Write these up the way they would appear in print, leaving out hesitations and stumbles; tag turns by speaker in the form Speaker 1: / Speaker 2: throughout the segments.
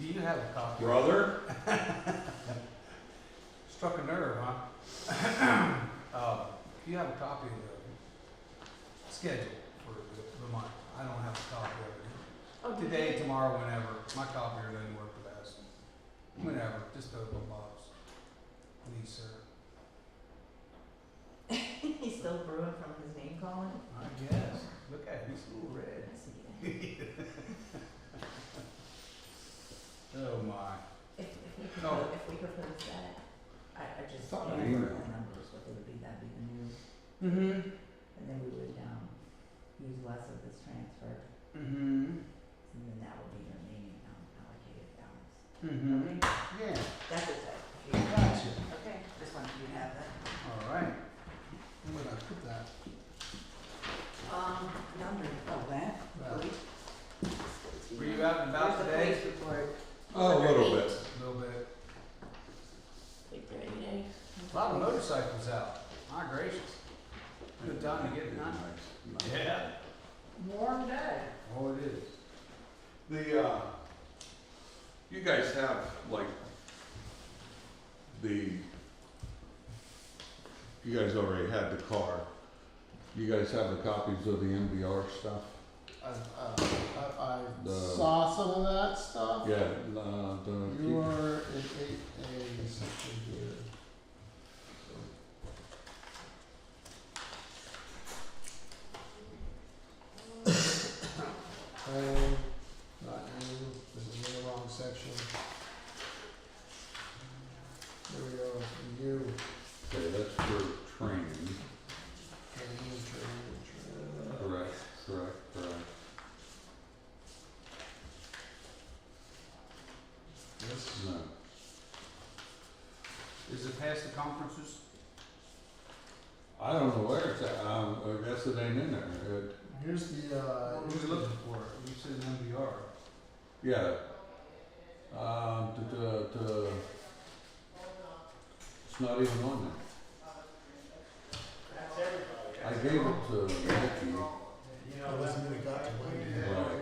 Speaker 1: Do you have a copy?
Speaker 2: Brother?
Speaker 1: Struck a nerve, huh? Do you have a copy of the schedule for the month? I don't have a copy of it.
Speaker 3: Oh,
Speaker 1: Today, tomorrow, whenever. My copier doesn't work the best. Whenever, just open the box. Please, sir.
Speaker 3: He's still brewing from his name calling?
Speaker 1: I guess. Look at it, he's a little red.
Speaker 3: I see.
Speaker 1: Oh my.
Speaker 3: If
Speaker 1: No.
Speaker 3: we propose that, I just
Speaker 2: Thought
Speaker 3: can't
Speaker 2: I
Speaker 3: remember
Speaker 2: emailed.
Speaker 3: the numbers, what they would be, that'd be the new,
Speaker 1: Mm-hmm.
Speaker 3: and then we would, use less of this transfer,
Speaker 1: Mm-hmm.
Speaker 3: and then that would be the remaining, allocated balance.
Speaker 1: Mm-hmm.
Speaker 3: Okay,
Speaker 1: Yeah,
Speaker 3: that's it, sir.
Speaker 1: gotcha.
Speaker 3: Okay, just wanted you to have that.
Speaker 1: All right. Where did I put that?
Speaker 3: Number, oh, that,
Speaker 1: Well,
Speaker 3: police.
Speaker 1: Were you out and about
Speaker 3: Where's the
Speaker 1: today?
Speaker 3: police report?
Speaker 2: Oh, a little bit.
Speaker 1: A little bit.
Speaker 3: Big rainy day.
Speaker 1: A lot of motorcycles out. My gracious. Good time to get it done.
Speaker 2: Nice.
Speaker 1: Yeah.
Speaker 3: Warm day.
Speaker 1: Oh, it is.
Speaker 2: The, you guys have, like, you guys already had the car. You guys have the copies of the MBR stuff?
Speaker 4: I
Speaker 2: The-
Speaker 4: saw some of that stuff.
Speaker 2: Yeah,
Speaker 4: You were in 8A section here. Not you, this is in the wrong section. There we go, you.
Speaker 2: okay, that's for training.
Speaker 4: Training.
Speaker 2: Correct.
Speaker 4: This,
Speaker 2: No.
Speaker 1: Is it past the conferences?
Speaker 2: I don't know where it's at. I guess it ain't in there.
Speaker 4: here's the,
Speaker 1: What were you looking for? You said an MBR.
Speaker 2: Yeah. It's not even on there. I gave it to Vicky.
Speaker 4: oh, this is really got to wait.
Speaker 2: Right.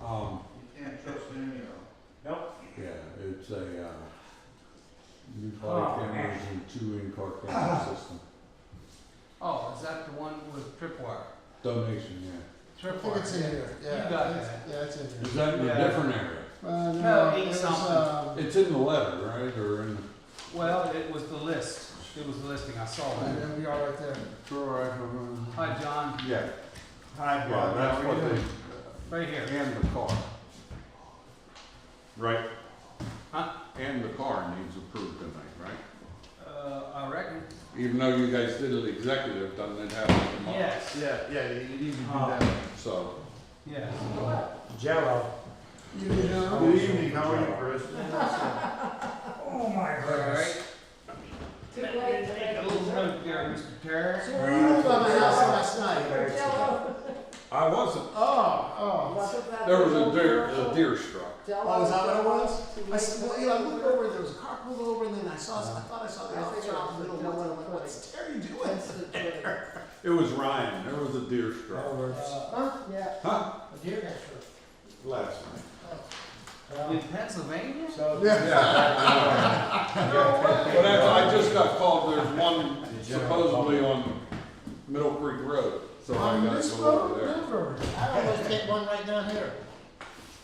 Speaker 5: You can't trust any of them. Nope.
Speaker 2: Yeah, it's a, new body cameras and 2 in-car camera system.
Speaker 1: Oh, is that the one with tripwire?
Speaker 2: Donation, yeah.
Speaker 4: I think it's in here, yeah.
Speaker 1: You got
Speaker 4: it's-
Speaker 1: that.
Speaker 4: Yeah, it's in here.
Speaker 2: Is that in a
Speaker 1: Yeah.
Speaker 2: different area?
Speaker 1: No,
Speaker 4: it
Speaker 1: eight
Speaker 4: was,
Speaker 1: something.
Speaker 2: It's in the letter, right, or in the?
Speaker 1: Well, it was the list. It was the listing. I saw that.
Speaker 4: and we are right there.
Speaker 1: Hi, John.
Speaker 2: Yeah,
Speaker 5: Hi,
Speaker 2: yeah,
Speaker 5: Bob.
Speaker 2: that's
Speaker 5: How are
Speaker 2: what
Speaker 5: you?
Speaker 2: they,
Speaker 1: Right here.
Speaker 2: and the car. Right?
Speaker 1: Huh?
Speaker 2: And the car needs approved tonight, right?
Speaker 1: I reckon.
Speaker 2: Even though you guys did it executive, doesn't it have it tomorrow?
Speaker 1: Yes.
Speaker 5: Yeah, you need to do that.
Speaker 2: So,
Speaker 1: Yes.
Speaker 5: Jello.
Speaker 4: You know?
Speaker 5: Good evening, how are you, Chris?
Speaker 1: Oh my God. All right.
Speaker 3: Too late to
Speaker 1: Take
Speaker 3: make
Speaker 1: a little note there, Mr. Terry.
Speaker 4: So where you moved on my house last night?
Speaker 3: Jello.
Speaker 2: I wasn't,
Speaker 4: Oh.
Speaker 2: there was a deer struck.
Speaker 4: Oh, is that what it was? I said, well, I looked over, there was a car pulled over, and then I thought I saw the officer out in the middle of the woods. I'm like, what's Terry doing?
Speaker 2: It was Ryan, there was a deer struck.
Speaker 4: Yeah.
Speaker 2: Huh?
Speaker 4: A deer got shot.
Speaker 2: Last night.
Speaker 1: In Pennsylvania?
Speaker 4: Yeah.
Speaker 2: But I just got called, there's one supposedly on Middle Creek Road, so I
Speaker 4: On
Speaker 2: gotta
Speaker 4: this
Speaker 2: go
Speaker 4: road,
Speaker 2: over there.
Speaker 4: never. I almost hit one right down here.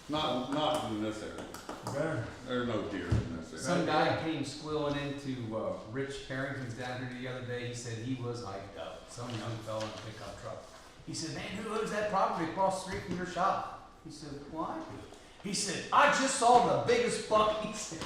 Speaker 2: Not in this area, there are no deer in this area.
Speaker 1: Some guy came squealing into Rich Harrington's down here the other day. He said he was hyped up. Some young fella in a pickup truck. He said, man, who owns that property across the street from your shop? He said, well, I do. He said, I just saw the biggest buck. He said,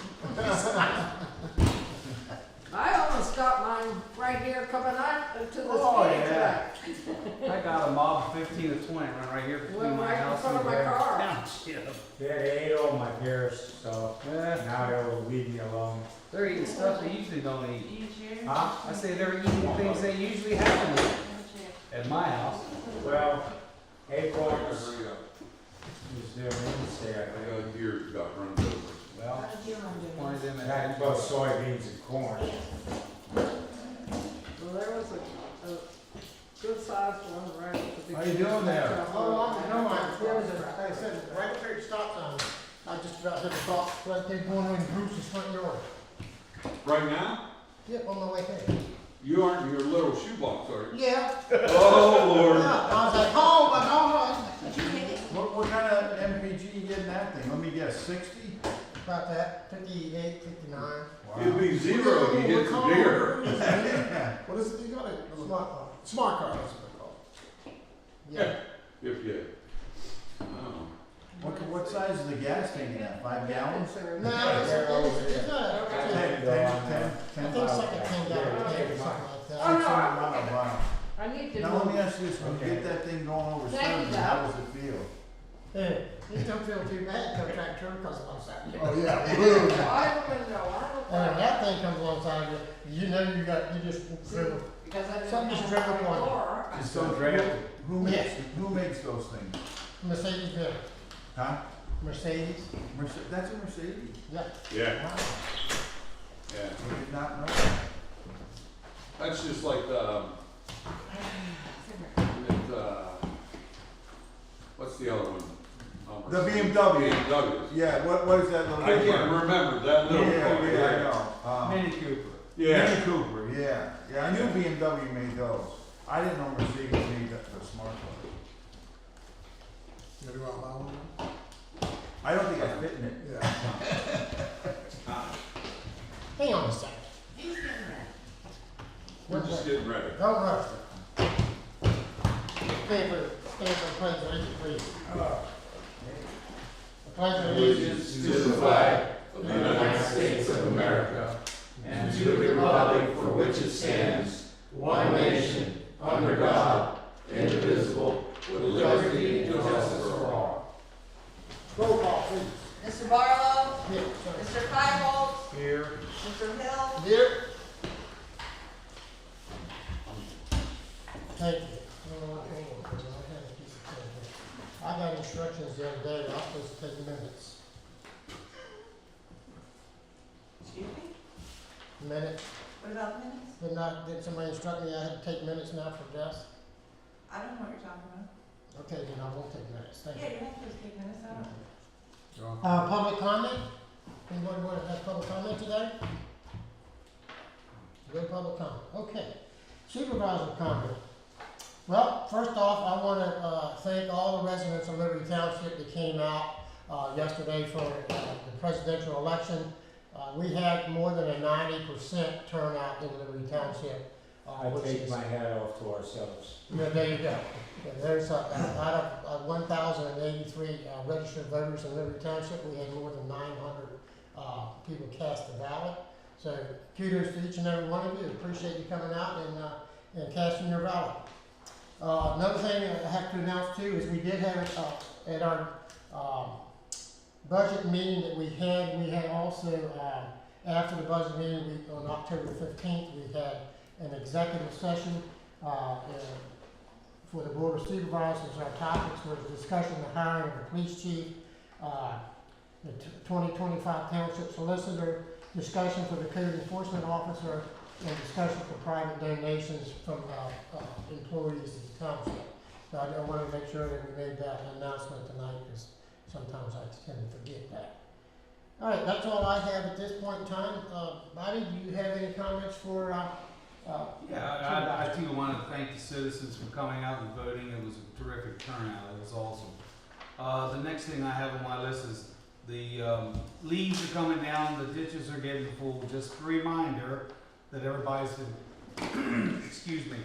Speaker 6: I almost got mine right here coming out to this
Speaker 1: Oh,
Speaker 6: meeting
Speaker 1: yeah.
Speaker 6: today.
Speaker 1: I got a mob of 15 to 20 run right here between
Speaker 6: Went
Speaker 1: my
Speaker 6: right in
Speaker 1: house
Speaker 6: front
Speaker 1: and
Speaker 6: of my
Speaker 1: the
Speaker 6: car.
Speaker 1: township.
Speaker 5: Yeah, they ate all my pears, so
Speaker 1: Yeah,
Speaker 5: now they will leave me alone.
Speaker 1: they're eating stuff they usually don't eat.
Speaker 5: Huh?
Speaker 1: I say they're eating things they usually haven't eaten at my house.
Speaker 5: Well, acorns
Speaker 2: Hurry up.
Speaker 5: is their mainstay, I
Speaker 2: I
Speaker 5: think.
Speaker 2: got deer got run over.
Speaker 1: Well, one of them
Speaker 5: That's
Speaker 1: at
Speaker 5: both soybeans and corn.
Speaker 6: Well, there was a good sized one right at the
Speaker 1: How you
Speaker 6: beginning.
Speaker 1: doing there?
Speaker 4: Oh, I know,
Speaker 6: There's a-
Speaker 4: like I said, right up there at stop sign, I just about hit the box right there going in Bruce's front yard.
Speaker 2: Right now,
Speaker 4: Yep, on my way there.
Speaker 2: you aren't in your little shoebox, are you?
Speaker 4: Yeah,
Speaker 2: Oh, Lord.
Speaker 4: yeah, I was like, oh, but no,
Speaker 3: Did you hit it?
Speaker 7: What kind of MPG you getting that thing? Let me guess, 60?
Speaker 4: about that, 58, 59.
Speaker 2: It'd be zero if you hit the deer.
Speaker 4: What is it you got? Smart car. Smart car, that's what they call it. Yeah.
Speaker 2: If you, oh.
Speaker 7: What size is the gas tank in that, 5 gallons?
Speaker 4: No, it's not. I
Speaker 7: 10
Speaker 4: think it's like a 10 gallon tank or something like that.
Speaker 7: Wow.
Speaker 6: I need to
Speaker 7: Now let me
Speaker 6: know.
Speaker 7: ask you this, when you get that thing going over
Speaker 6: Thank you,
Speaker 7: 70, how does it feel?
Speaker 4: It don't feel too bad till tractor because of that.
Speaker 7: Oh, yeah.
Speaker 6: I don't know,
Speaker 4: And when that thing comes alongside you, you know you just dribble.
Speaker 6: Because I didn't
Speaker 4: Something just
Speaker 6: have
Speaker 4: dribbled
Speaker 6: my
Speaker 4: on you.
Speaker 6: door.
Speaker 7: It's so drafty. Who makes those things?
Speaker 4: Mercedes Benz.
Speaker 7: Huh?
Speaker 4: Mercedes.
Speaker 7: That's a Mercedes?
Speaker 4: Yeah.
Speaker 2: Yeah,
Speaker 4: Wow.
Speaker 2: yeah.
Speaker 7: I did not know.
Speaker 2: That's just like, what's the other one?
Speaker 7: The BMW.
Speaker 2: BMWs.
Speaker 7: Yeah, what is that little?
Speaker 2: I can't remember that little
Speaker 7: Yeah,
Speaker 2: car.
Speaker 7: yeah, I know.
Speaker 1: Mini Cooper.
Speaker 2: Yeah.
Speaker 7: Mini Cooper, yeah. Yeah, I knew BMW made those. I didn't know Mercedes made the smart car.
Speaker 4: You want to buy one?
Speaker 7: I don't think I fit in it.
Speaker 4: Yeah. Hang on a second.
Speaker 3: He's getting that.
Speaker 2: We're just getting ready.
Speaker 4: Don't rush. Stand for the pledge of allegiance, please. The pledge of allegiance
Speaker 8: To the flag of the United States of America and to the republic for which it stands, one nation, under God, indivisible, with liberty and justice for all.
Speaker 4: roll call, please.
Speaker 6: Mr. Barlow,
Speaker 4: Here.
Speaker 6: Mr. Feingold,
Speaker 7: Here.
Speaker 6: Mr. Hill,
Speaker 4: Here. Thank you. Hang on, because I had a piece of pen here. I got instructions the other day, that I'm supposed to take minutes.
Speaker 3: Excuse me?
Speaker 4: Minutes,
Speaker 3: What about minutes?
Speaker 4: did somebody instruct me I had to take minutes now for death?
Speaker 3: I don't know what you're talking about.
Speaker 4: Okay, then I won't take minutes, thank
Speaker 3: Yeah,
Speaker 4: you.
Speaker 3: you have to take minutes, I don't.
Speaker 4: Public comment? Anybody want to have public comment today? No public comment, okay. Supervisor comment. Well, first off, I want to thank all the residents of Liberty Township that came out yesterday for the presidential election. We had more than a 90% turnout in Liberty Township.
Speaker 5: I
Speaker 4: which
Speaker 5: take
Speaker 4: is-
Speaker 5: my hat off to ourselves.
Speaker 4: Yeah, there you go. Yeah, there's, out of 1,083 registered voters in Liberty Township, we had more than 900 people cast the ballot. So kudos to each and every one of you. Appreciate you coming out and casting your ballot. Another thing I have to announce too is we did have at our budget meeting that we had also after the budget meeting on October 15th, we had an executive session for the Board of Supervisors. Our topics were discussion of the hiring of the police chief, the 2025 Township Solicitor, discussion for the Code Enforcement Officer, and discussion for private donations from employees of the township. So I want to make sure that we made that announcement tonight because sometimes I tend to forget that. All right, that's all I have at this point in time. Bobby, do you have any comments for
Speaker 1: Yeah, I too want to thank the citizens for coming out and voting. It was a terrific turnout. It was awesome. The next thing I have on my list is the leaves are coming down, the ditches are getting full. Just a reminder that everybody's been, excuse me,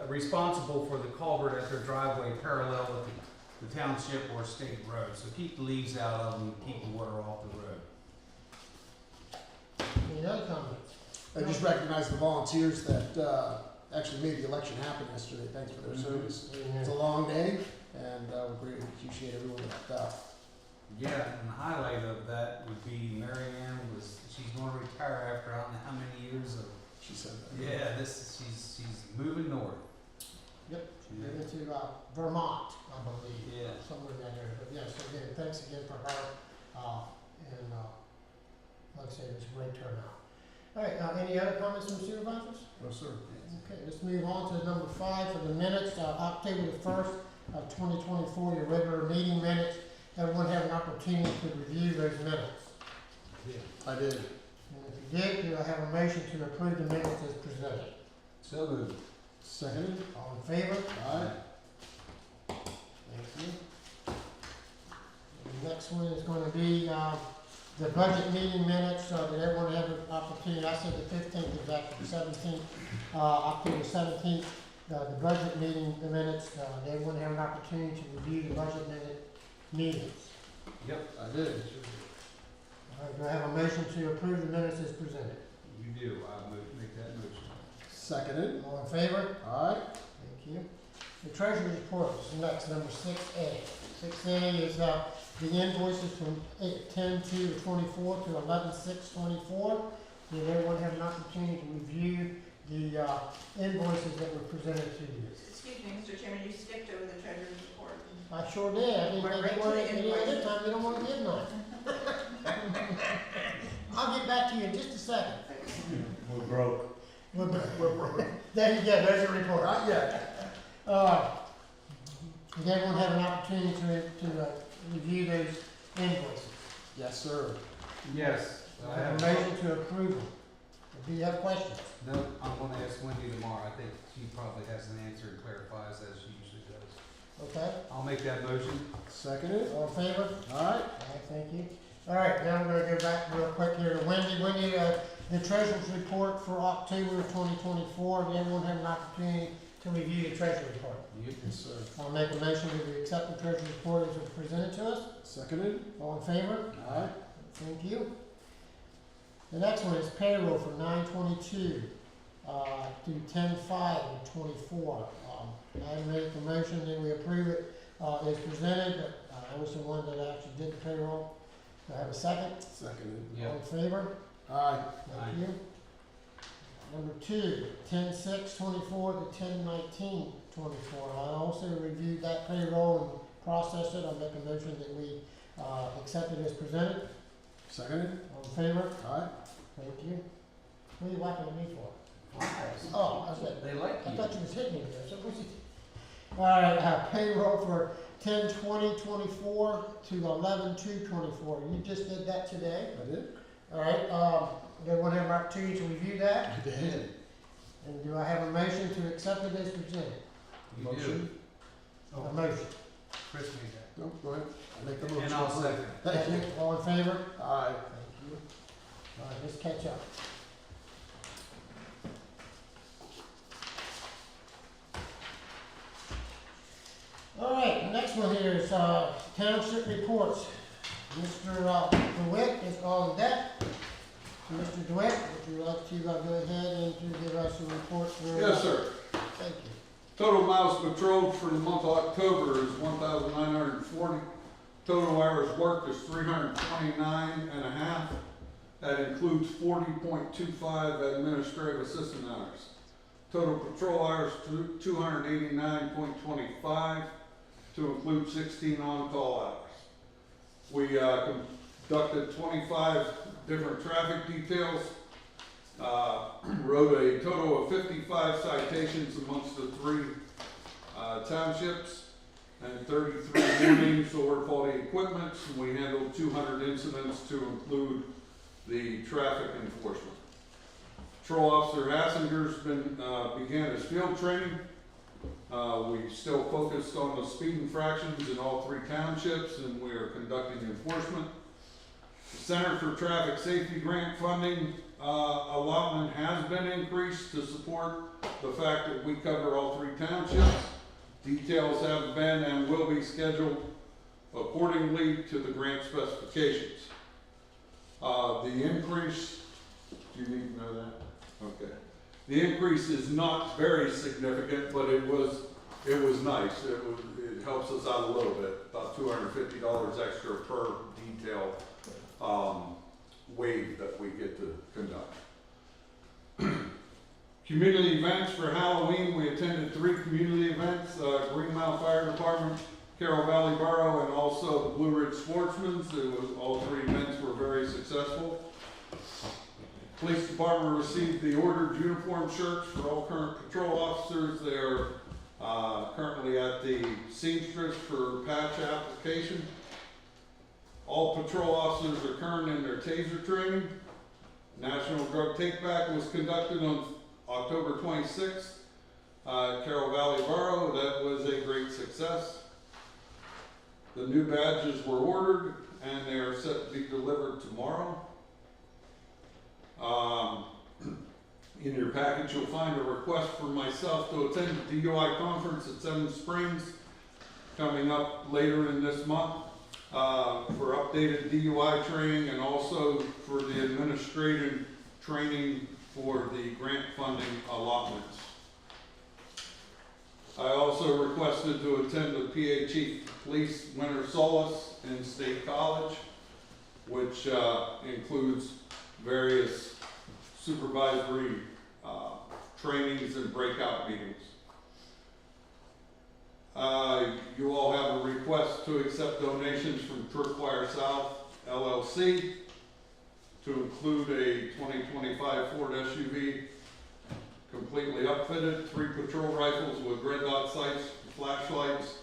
Speaker 1: responsible for the culvert at their driveway parallel with the township or state road. So keep the leaves out of them, keep the water off the road.
Speaker 4: any other comments?
Speaker 9: I just recognize the volunteers that actually made the election happen yesterday. Thanks for their service. It's a long day, and we greatly appreciate everyone that.
Speaker 1: Yeah, and the highlight of that would be Mary Ann she's going to retire after I don't know how many years of.
Speaker 9: She said that.
Speaker 1: Yeah, she's moving north.
Speaker 4: Yep, moving to Vermont, I believe.
Speaker 1: Yeah.
Speaker 4: Somewhere in that area. But yes, again, thanks again for her. And like I said, it was a great turnout. All right, any other comments from the supervisors?
Speaker 9: No, sir.
Speaker 4: Okay, let's move on to number 5 for the minutes. October the 1st, of 2024, your regular meeting minutes. Everyone have an opportunity to review those minutes.
Speaker 9: I did.
Speaker 4: And if you did, do I have a motion to approve the minutes as presented?
Speaker 5: So moved.
Speaker 9: Seconded.
Speaker 4: All in favor?
Speaker 9: Aye.
Speaker 4: Thank you. The next one is gonna be, the budget meeting minutes, did everyone have an opportunity, I said the 15th, is actually 17th, October 17th, the budget meeting, the minutes, did everyone have an opportunity to review the budget meetings?
Speaker 1: Yep,
Speaker 9: I did.
Speaker 4: All right, do I have a motion to approve the minutes as presented?
Speaker 1: you do, I would make that motion.
Speaker 9: Seconded.
Speaker 4: All in favor?
Speaker 9: Aye.
Speaker 4: Thank you. The treasurer's report is next, number 6A. 6A is, the invoices from 10/2/24 to 11/6/24. Did everyone have an opportunity to review the invoices that were presented to you?
Speaker 6: Excuse me, Mr. Chairman, you skipped over the treasurer's report.
Speaker 4: I sure did. I didn't
Speaker 6: Went
Speaker 4: think
Speaker 6: right
Speaker 4: you
Speaker 6: to
Speaker 4: wanted
Speaker 6: the
Speaker 4: any other
Speaker 6: invoices.
Speaker 4: time. You don't want to give none. I'll get back to you in just a second.
Speaker 5: We're broke.
Speaker 4: There you go. There's your report.
Speaker 9: Not yet.
Speaker 4: Did everyone have an opportunity to review those invoices?
Speaker 9: Yes, sir.
Speaker 1: Yes.
Speaker 4: I have a motion to approve them. Do you have questions?
Speaker 1: No, I'm gonna ask Wendy tomorrow, I think she probably has an answer and clarifies as she usually does.
Speaker 4: Okay.
Speaker 1: I'll make that motion.
Speaker 9: Seconded.
Speaker 4: All in favor?
Speaker 9: Aye.
Speaker 4: All right, thank you. All right, now I'm gonna go back real quick here to Wendy. Wendy, the treasurer's report for October of 2024. Did everyone have an opportunity to review the treasurer's report?
Speaker 1: You?
Speaker 9: Yes, sir.
Speaker 4: I'll make a motion that we accept the treasurer's report as presented to us.
Speaker 9: Seconded.
Speaker 4: All in favor?
Speaker 9: Aye.
Speaker 4: Thank you. The next one is payroll for 9/22 to 10/5/24. I make the motion that we approve it as presented, but I was the one that actually did the payroll. Do I have a second?
Speaker 9: Seconded.
Speaker 4: All in favor?
Speaker 9: Aye.
Speaker 4: Thank you. Number 2, 10/6/24 to 10/19/24. I also reviewed that payroll and processed it. I'll make a motion that we accept it as presented.
Speaker 9: Seconded.
Speaker 4: All in favor?
Speaker 9: Aye.
Speaker 4: Thank you. What are you laughing at me for? Oh, I said,
Speaker 1: They like
Speaker 4: I
Speaker 1: you.
Speaker 4: thought you was hitting me there, so what's it? All right, payroll for 10/20/24 to 11/2/24. You just did that today.
Speaker 9: I did.
Speaker 4: All right, everyone have an opportunity to review that?
Speaker 9: I did.
Speaker 4: And do I have a motion to accept it as presented?
Speaker 1: You do.
Speaker 9: Motion.
Speaker 4: A motion.
Speaker 1: Chris made that.
Speaker 9: No, go ahead. I make the motion.
Speaker 1: And I'll second.
Speaker 9: Thank you.
Speaker 4: All in favor?
Speaker 9: Aye.
Speaker 4: Thank you. All right, let's catch up. All right, the next one here is township reports. Mr. DeWitt is on deck. Mr. DeWitt, would you like to go ahead and to give us a report for?
Speaker 2: Yes, sir.
Speaker 4: Thank you.
Speaker 2: Total miles patrolled for the month of October is 1,940. Total hours worked is 329.5. That includes 40.25 administrative assistant hours. Total patrol hours 289.25 to include 16 on-call hours. We conducted 25 different traffic details. Wrote a total of 55 citations amongst the 3 townships and 33 warnings or faulty equipment. We handled 200 incidents to include the traffic enforcement. Patrol Officer Hassinger's began his field training. We still focused on the speed infractions in all 3 townships, and we are conducting enforcement. Center for Traffic Safety Grant funding allotment has been increased to support the fact that we cover all 3 townships. Details have been and will be scheduled accordingly to the grant specifications. The increase, do you need to know that? Okay. The increase is not very significant, but it was nice. It helps us out a little bit, about $250 extra per detail wave that we get to conduct. Community events for Halloween, we attended 3 community events, Green Mile Fire Department, Carroll Valley Borough, and also the Blue Ridge Sportsman's. All 3 events were very successful. Police Department received the ordered uniform shirts for all current patrol officers. They are Currently at the seamstress for patch application. All patrol officers are current in their taser training. National Drug Takeback was conducted on October 26th. Carroll Valley Borough, that was a great success. The new badges were ordered and they are set to be delivered tomorrow. In your package, you'll find a request for myself to attend the DUI conference at Seven Springs coming up later in this month for updated DUI training and also for the administrative training for the grant funding allotments. I also requested to attend the PA Chief Police Winter Solace in State College, which includes various supervisory trainings and breakout meetings. You all have a request to accept donations from Tripwire South LLC to include a 2025 Ford SUV completely upfitted, 3 patrol rifles with red dot sights, flashlights,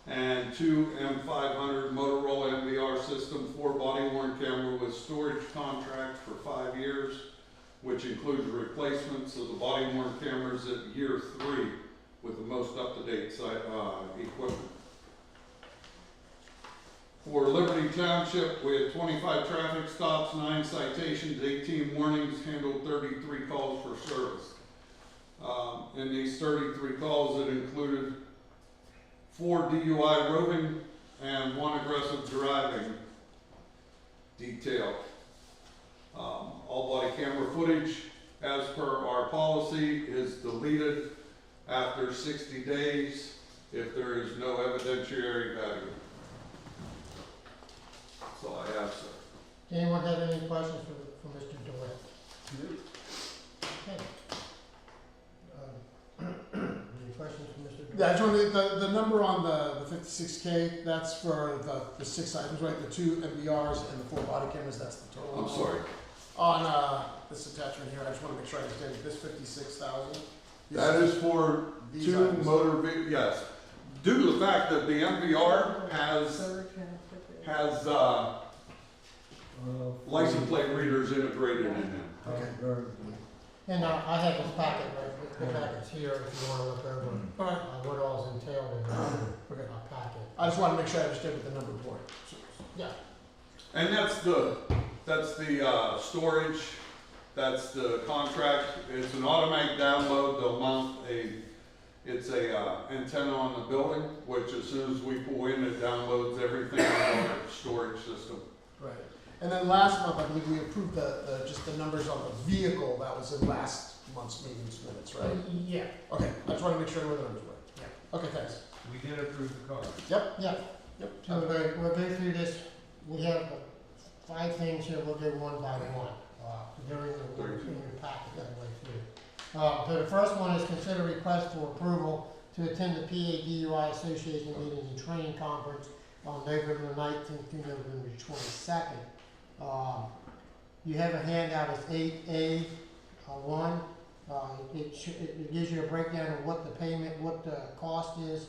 Speaker 2: and 2 M500 Motorola MVR system, 4 body-worn camera with storage contract for 5 years, which includes replacements of the body-worn cameras at year 3 with the most up-to-date equipment. For Liberty Township, we had 25 traffic stops, 9 citations, 18 warnings, handled 33 calls for service. In these 33 calls, it included 4 DUI roving and 1 aggressive driving detail. All body camera footage, as per our policy, is deleted after 60 days if there is no evidentiary value. That's all I have, sir.
Speaker 4: Anyone have any questions for Mr. DeWitt? Okay. Any questions for Mr. DeWitt?
Speaker 9: Yeah, I just wanted, the number on the 56K, that's for the 6 items, right? The 2 MVRs and the 4 body cameras, that's the total.
Speaker 2: I'm sorry.
Speaker 9: On this attachment here, I just want to make sure I understand, this 56,000?
Speaker 2: That is for
Speaker 9: These
Speaker 2: 2
Speaker 9: items.
Speaker 2: motor vehicles, yes. Due to the fact that the MVR has license plate readers integrated in them.
Speaker 9: Okay.
Speaker 4: And I have this packet, right, the packet's here if you wanna look over,
Speaker 9: All right.
Speaker 4: what all's entailed in
Speaker 9: Okay.
Speaker 4: our packet.
Speaker 9: I just want to make sure I understood what the number was.
Speaker 4: Yeah,
Speaker 2: And that's the storage, that's the contract, it's an automatic download, they'll mount it's a antenna on the building, which as soon as we pull in, it downloads everything on our storage system.
Speaker 9: Right. And then last month, I believe we approved just the numbers on the vehicle that was in last month's meeting's minutes, right?
Speaker 4: yeah,
Speaker 9: Okay, I just want to make sure where the numbers were.
Speaker 4: Yeah.
Speaker 9: Okay, thanks.
Speaker 5: We did approve the car.
Speaker 4: yeah.
Speaker 9: Yep.
Speaker 4: So we'll go through this, we have 5 things here, we'll go one by one, during in your packet that way through. So the first one is consider request for approval to attend the PA DUI Association meeting and training conference on November 19th to November 22nd. You have a handout, it's 8A1. It gives you a breakdown of what the cost is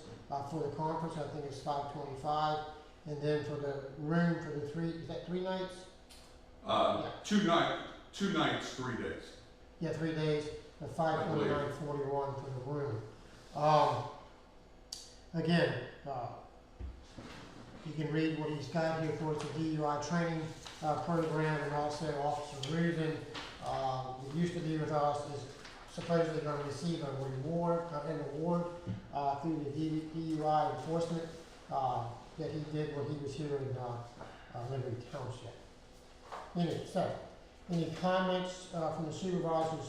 Speaker 4: for the conference. I think it's $525. And then for the room for the 3, is that 3 nights?
Speaker 2: 2 nights, 3 days.
Speaker 4: Yeah, 3 days, the $529.41 for the room. Again, you can read what he's got here for us, the DUI training program, and also Officer Rubin, that used to be with us, is supposedly going to receive an award through the DUI enforcement that he did when he was here in Liberty Township. Anyway, so, any comments from the supervisors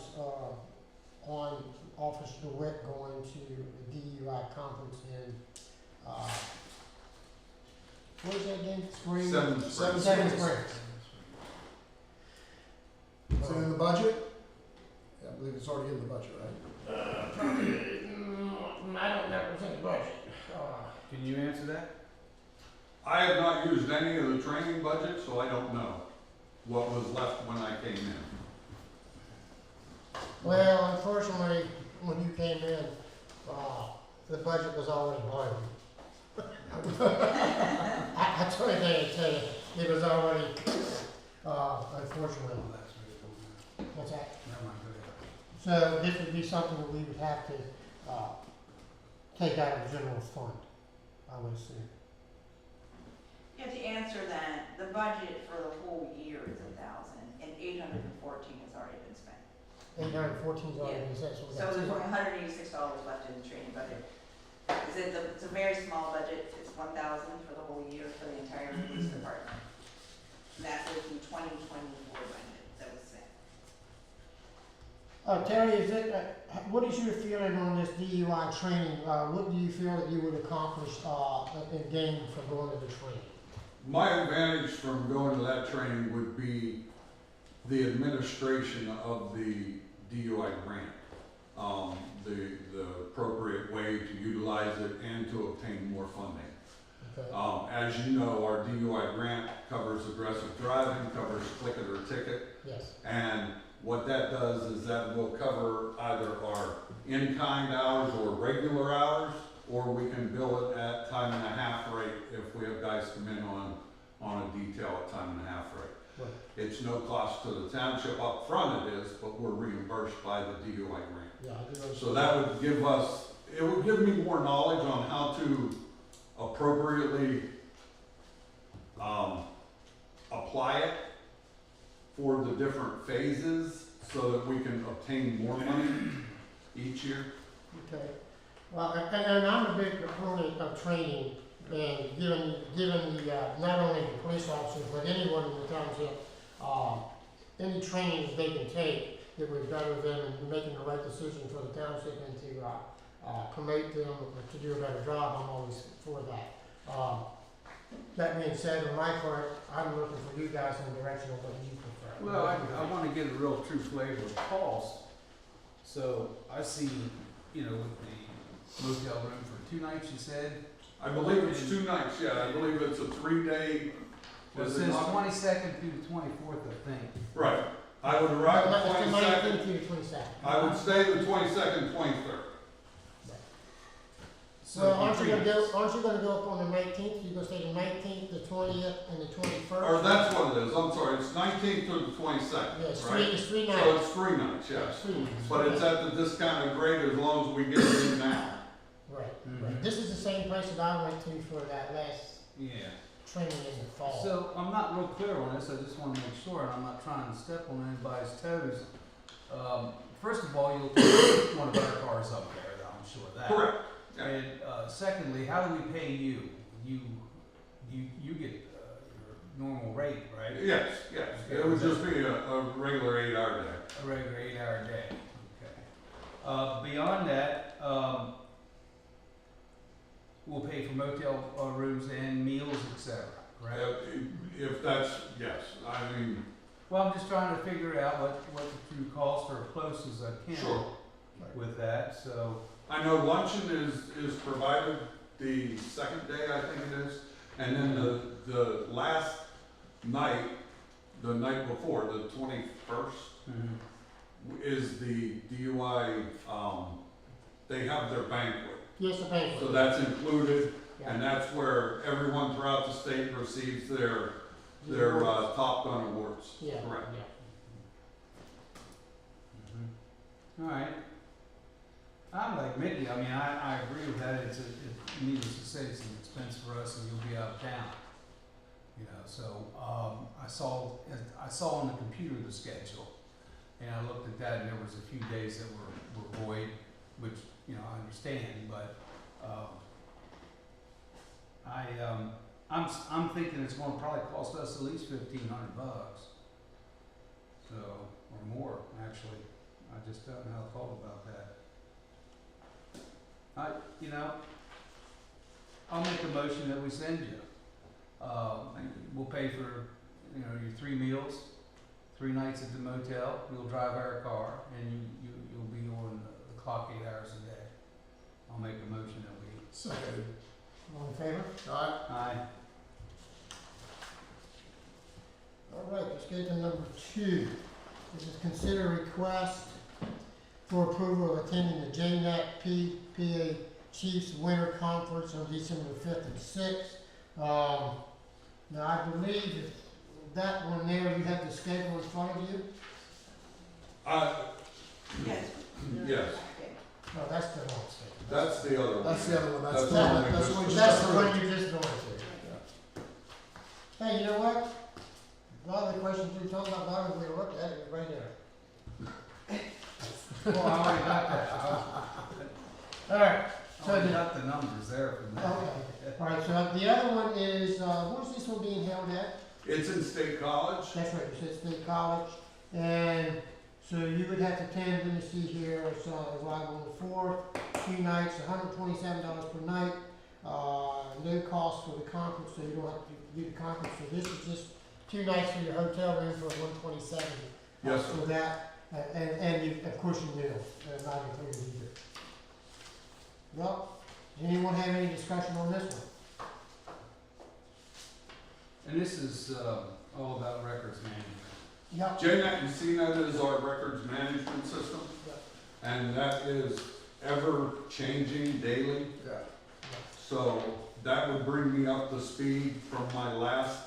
Speaker 4: on Officer DeWitt going to the DUI conference in, what is that again? Spring?
Speaker 2: Seven Springs.
Speaker 4: Seven Springs.
Speaker 9: Is it in the budget? Yeah, I believe it's already in the budget, right?
Speaker 4: I don't know what's in the budget.
Speaker 1: Can you answer that?
Speaker 2: I have not used any of the training budget, so I don't know what was left when I came in.
Speaker 4: Well, unfortunately, when you came in, the budget was already blown. That's what I can tell you, it was already, unfortunately,
Speaker 1: Well, that's really cool.
Speaker 4: what's that?
Speaker 1: Never mind, go ahead.
Speaker 4: So this would be something that we would have to, take out of the general fund, I would assume.
Speaker 3: Yeah, to answer that, the budget for the whole year is 1,000, and 814 has already been spent.
Speaker 4: 814 is already been set, so we
Speaker 3: So
Speaker 4: got
Speaker 3: there's
Speaker 4: two.
Speaker 3: only $186 left in the training budget. It's a very small budget, it's 1,000 for the whole year for the entire police department. And that's with the 2024 budget that was set.
Speaker 4: Terry, is it, what is your feeling on this DUI training? What do you feel that you would accomplish, in gain from going to the training?
Speaker 2: My advantage from going to that training would be the administration of the DUI grant. The appropriate way to utilize it and to obtain more funding.
Speaker 4: Okay,
Speaker 2: As you know, our DUI grant covers aggressive driving, covers click it or ticket,
Speaker 4: yes,
Speaker 2: and what that does is that will cover either our in-kind hours or regular hours, or we can bill it at time and a half rate if we have guys come in on a detail at time and a half rate.
Speaker 4: right,
Speaker 2: It's no cost to the township up front, it is, but we're reimbursed by the DUI grant.
Speaker 4: yeah, I do understand.
Speaker 2: So that would give us, it would give me more knowledge on how to appropriately, apply it for the different phases so that we can obtain more money each year.
Speaker 4: Okay, well, and I'm a big proponent of training and giving the, not only the police officers, but anyone in the township, any trainings they can take that would better them in making the right decision for the township and to, promote them to do a better job. I'm always for that. That being said, on my part, I'm looking for you guys in the direction of what you prefer.
Speaker 1: Well, I wanna get a real true flavor of cost. So I see, with the motel room for 2 nights, you said?
Speaker 2: I believe it's 2 nights, yeah, I believe it's a 3-day.
Speaker 1: Well, it
Speaker 2: is it
Speaker 1: says
Speaker 2: not?
Speaker 1: 22nd through the 24th, I think.
Speaker 2: Right, I would arrive the
Speaker 4: That's the
Speaker 2: 22nd,
Speaker 4: 19th to the 22nd.
Speaker 2: I would stay the 22nd, 23rd.
Speaker 1: So
Speaker 4: Well, aren't you
Speaker 1: three
Speaker 4: gonna
Speaker 1: nights.
Speaker 4: go up on the 19th? You're gonna stay the 19th, the 20th, and the 21st?
Speaker 2: Or that's what it is, I'm sorry, it's 19th through the 22nd,
Speaker 4: Yeah, it's
Speaker 2: right?
Speaker 4: it's 3
Speaker 2: So
Speaker 4: nights.
Speaker 2: it's 3 nights, yes.
Speaker 4: 3 nights.
Speaker 2: But it's at the discounted rate as long as we get it in now.
Speaker 4: Right,
Speaker 1: Mhm.
Speaker 4: right. This is the same place that I went to for that last
Speaker 1: Yeah.
Speaker 4: training in the fall.
Speaker 1: So I'm not real clear on this, I just wanna make sure, and I'm not trying to step on anybody's toes. First of all, you'll take one of our cars up there, I'm sure of that.
Speaker 2: Correct. Yeah.
Speaker 1: And, secondly, how do we pay you? You get, your normal rate, right?
Speaker 2: Yes, yes, it would just be a regular 8-hour day.
Speaker 1: A regular 8-hour day, okay. Beyond that, we'll pay for motel rooms and meals, et cetera, right?
Speaker 2: If that's, yes, I mean,
Speaker 1: Well, I'm just trying to figure out what the true cost or close as I can
Speaker 2: sure.
Speaker 1: with that, so.
Speaker 2: I know luncheon is provided the second day, I think it is, and then the last night, the night before, the 21st, is the DUI, they have their banquet.
Speaker 4: Yes, the banquet.
Speaker 2: So that's included,
Speaker 4: Yeah.
Speaker 2: and that's where everyone throughout the state receives their Top Gun awards.
Speaker 4: Yeah,
Speaker 2: Correct.
Speaker 4: yeah.
Speaker 1: All right. I'm like Mickey, I mean, I agree with that, needless to say, it's an expense for us and you'll be out of town. So, I saw on the computer the schedule, and I looked at that and there was a few days that were void, which, I understand, but, I'm thinking it's gonna probably cost us at least $1,500. So, or more, actually. I just don't know how to thought about that. I'll make a motion that we send you. We'll pay for, your 3 meals, 3 nights at the motel, you'll drive our car, and you'll be on the clock 8 hours a day. I'll make a motion that we.
Speaker 9: Second.
Speaker 4: All in favor?
Speaker 1: Aye.
Speaker 4: All right, let's get to number 2. This is consider request for approval of attending the JNAT PAG Chiefs Winter Conference on December 5th and 6th. Now, I believe that one there, you have the schedule in front of you?
Speaker 3: Yes.
Speaker 2: Yes,
Speaker 3: Okay.
Speaker 4: No, that's the wrong schedule.
Speaker 2: that's the other one.
Speaker 9: That's the other one, that's
Speaker 2: That's
Speaker 9: the
Speaker 2: the
Speaker 9: one,
Speaker 2: one we
Speaker 9: that's
Speaker 2: just-
Speaker 9: the one we
Speaker 4: That's
Speaker 9: just
Speaker 4: the one
Speaker 9: approved.
Speaker 4: you're just going to. Hey, you know what? A lot of the questions we talked about, we looked at it right there.
Speaker 1: Well, I already got that.
Speaker 4: All right,
Speaker 1: I already got the numbers there from that.
Speaker 4: okay. All right, so the other one is, where's this one being held at?
Speaker 2: It's in State College.
Speaker 4: That's right, you said State College. And so you would have to attend, let me see here, it's arrival on the 4th, 2 nights, $127 per night. No cost for the conference, so you don't have to do the conference. So this is just 2 nights for your hotel room for $127.
Speaker 2: Yes, sir.
Speaker 4: For that, and you, of course, your meals, not included either. Well, does anyone have any discussion on this one?
Speaker 1: And this is, all about records management.
Speaker 4: Yep.
Speaker 2: JNet and CNET is our records management system,
Speaker 4: Yep.
Speaker 2: and that is ever changing daily.
Speaker 9: Yeah.
Speaker 2: So that would bring me up to speed from my last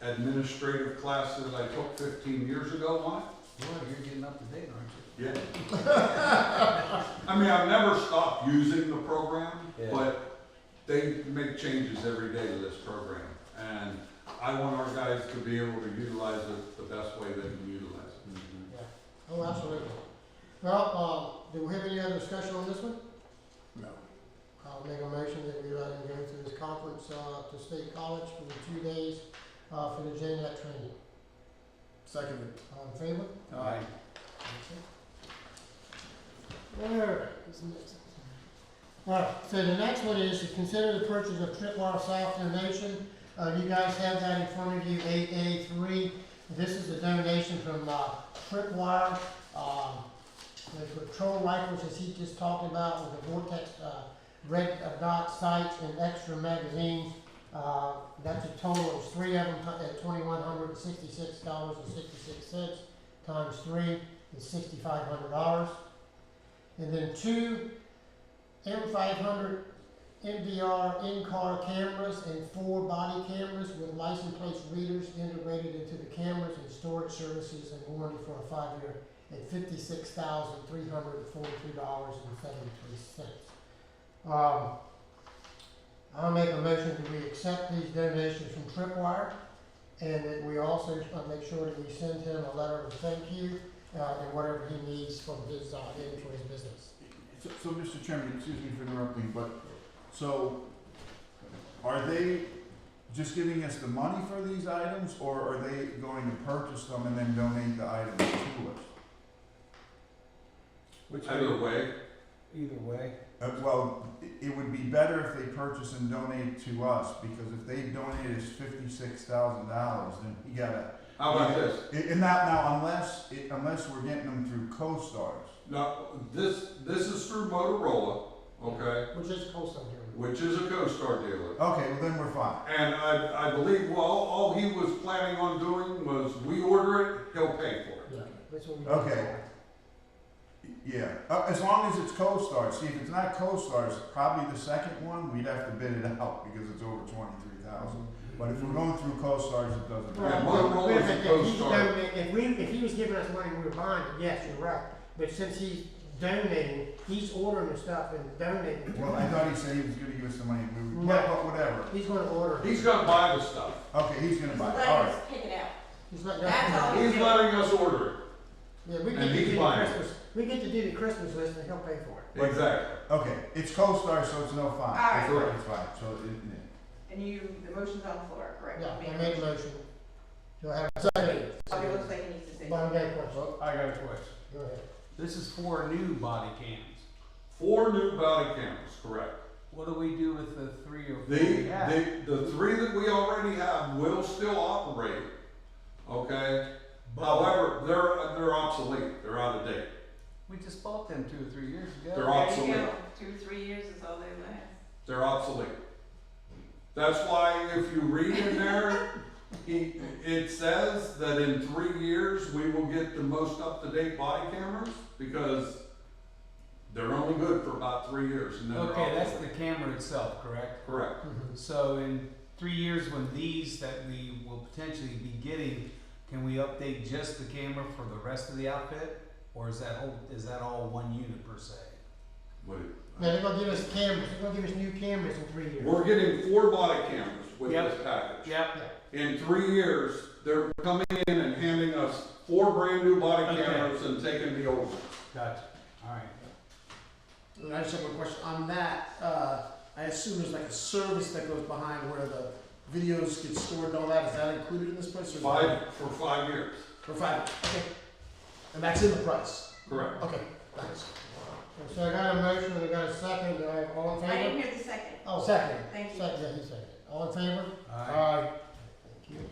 Speaker 2: administrative class that I took 15 years ago on it.
Speaker 1: Boy, you're getting up to date, aren't you?
Speaker 2: Yeah. I mean, I've never stopped using the program,
Speaker 1: Yeah.
Speaker 2: but they make changes every day to this program. And I want our guys to be able to utilize it the best way they can utilize it.
Speaker 4: Oh, absolutely. Well, do we have any other discussion on this one?
Speaker 9: No.
Speaker 4: I'll make a motion that we let him go to this conference, to State College for the 2 days, for the JNet training.
Speaker 9: Seconded.
Speaker 4: All in favor?
Speaker 1: Aye.
Speaker 4: Alright, so the next one is to consider the purchase of Tripwire South donation. You guys have that in front of you, 8A3. This is a donation from, Tripwire. The patrol rifles, as he just talked about, with the Vortex, red dot sights and extra magazines. That's a total of 3 of them at $2,166.66 times 3 is $6,500. And then 2 M500 MDR in-car cameras and 4 body cameras with license plate readers integrated into the cameras and storage services and warranty for a 5-year at $56,343.73. I'll make a motion that we accept these donations from Tripwire, and that we also make sure that we send him a letter of thank you, and whatever he needs from his, for his business.
Speaker 7: So, Mr. Chairman, excuse me for interrupting, but, so, are they just giving us the money for these items, or are they going to purchase them and then donate the items to us?
Speaker 1: Which
Speaker 2: Either way,
Speaker 1: Either way.
Speaker 7: Well, it would be better if they purchase and donate to us, because if they donate us $56,000, then we gotta.
Speaker 2: how about this?
Speaker 7: And that, now, unless we're getting them through co-stars.
Speaker 2: Now, this is through Motorola, okay,
Speaker 4: Which is close on here.
Speaker 2: which is a CoStar dealer.
Speaker 7: Okay, well then we're fine.
Speaker 2: And I believe, well, all he was planning on doing was we order it, he'll pay for it.
Speaker 4: Yeah, that's what we do.
Speaker 7: Okay. Yeah, as long as it's co-stars. See, if it's not co-stars, probably the second one, we'd have to bid it out because it's over 23,000. But if we're going through co-stars, it doesn't
Speaker 2: Yeah,
Speaker 7: matter.
Speaker 2: Motorola is a
Speaker 4: If
Speaker 2: co-star.
Speaker 4: he was giving us money, we were buying it, yes, you're right. But since he's donating, he's ordering the stuff and donating.
Speaker 7: Well, I thought he said he was gonna give us the money.
Speaker 4: No.
Speaker 7: But whatever.
Speaker 4: He's gonna order it.
Speaker 2: He's gonna buy the stuff.
Speaker 7: Okay, he's gonna buy it.
Speaker 3: Let
Speaker 7: All
Speaker 3: us
Speaker 7: right.
Speaker 3: pick it out.
Speaker 4: He's not.
Speaker 3: That's all.
Speaker 2: He's letting us order it.
Speaker 4: Yeah, we
Speaker 2: And
Speaker 4: get to
Speaker 2: he's
Speaker 4: do the
Speaker 2: buying it.
Speaker 4: Christmas, we get to do the Christmas list and he'll pay for it.
Speaker 2: Exactly.
Speaker 7: Okay, it's co-stars, so it's no fine.
Speaker 3: All right.
Speaker 7: It's fine. So
Speaker 3: And the motion's on the floor, correct?
Speaker 4: Yeah,
Speaker 3: You
Speaker 4: I made a motion. Do I have a second?
Speaker 3: Okay, looks like he needs to say.
Speaker 4: Bonnie, got a question?
Speaker 1: Well, I got a question.
Speaker 4: Go ahead.
Speaker 1: This is 4 new body cams.
Speaker 2: 4 new body cameras, correct.
Speaker 1: What do we do with the 3 or 4
Speaker 2: The,
Speaker 1: we have?
Speaker 2: the 3 that we already have will still operate, okay? However, they're obsolete, they're out of date.
Speaker 1: We just bought them 2 or 3 years ago.
Speaker 2: They're
Speaker 3: There
Speaker 2: obsolete.
Speaker 3: you go. 2 or 3 years is all they last.
Speaker 2: They're obsolete. That's why if you read in there, it says that in 3 years, we will get the most up-to-date body cameras, because They're only good for about 3 years and then they're
Speaker 1: Okay, that's
Speaker 2: obsolete.
Speaker 1: the camera itself, correct?
Speaker 2: Correct.
Speaker 1: So in 3 years, when these that we will potentially be getting, can we update just the camera for the rest of the outfit? Or is that all one unit per se?
Speaker 2: Wait.
Speaker 4: Now, they're gonna give us cameras, they're gonna give us new cameras in 3 years.
Speaker 2: We're getting 4 body cameras with
Speaker 1: Yep.
Speaker 2: this package.
Speaker 1: Yep.
Speaker 2: In 3 years, they're coming in and handing us 4 brand new body
Speaker 1: Okay.
Speaker 2: cameras and taking the old ones.
Speaker 1: Gotcha, alright.
Speaker 9: And I just have one question on that. I assume there's like a service that goes behind where the videos get stored and all that. Is that included in this price? Or is that-
Speaker 2: For 5 years.
Speaker 9: For 5, okay. And that's in the price?
Speaker 2: Correct.
Speaker 9: Okay, thanks.
Speaker 4: So I got a motion, and I got a second, all in
Speaker 3: I didn't
Speaker 4: favor?
Speaker 3: hear the second.
Speaker 4: Oh, second.
Speaker 3: Thank you.
Speaker 4: Second, yeah, he seconded. All in favor?
Speaker 1: Alright.
Speaker 4: Thank you.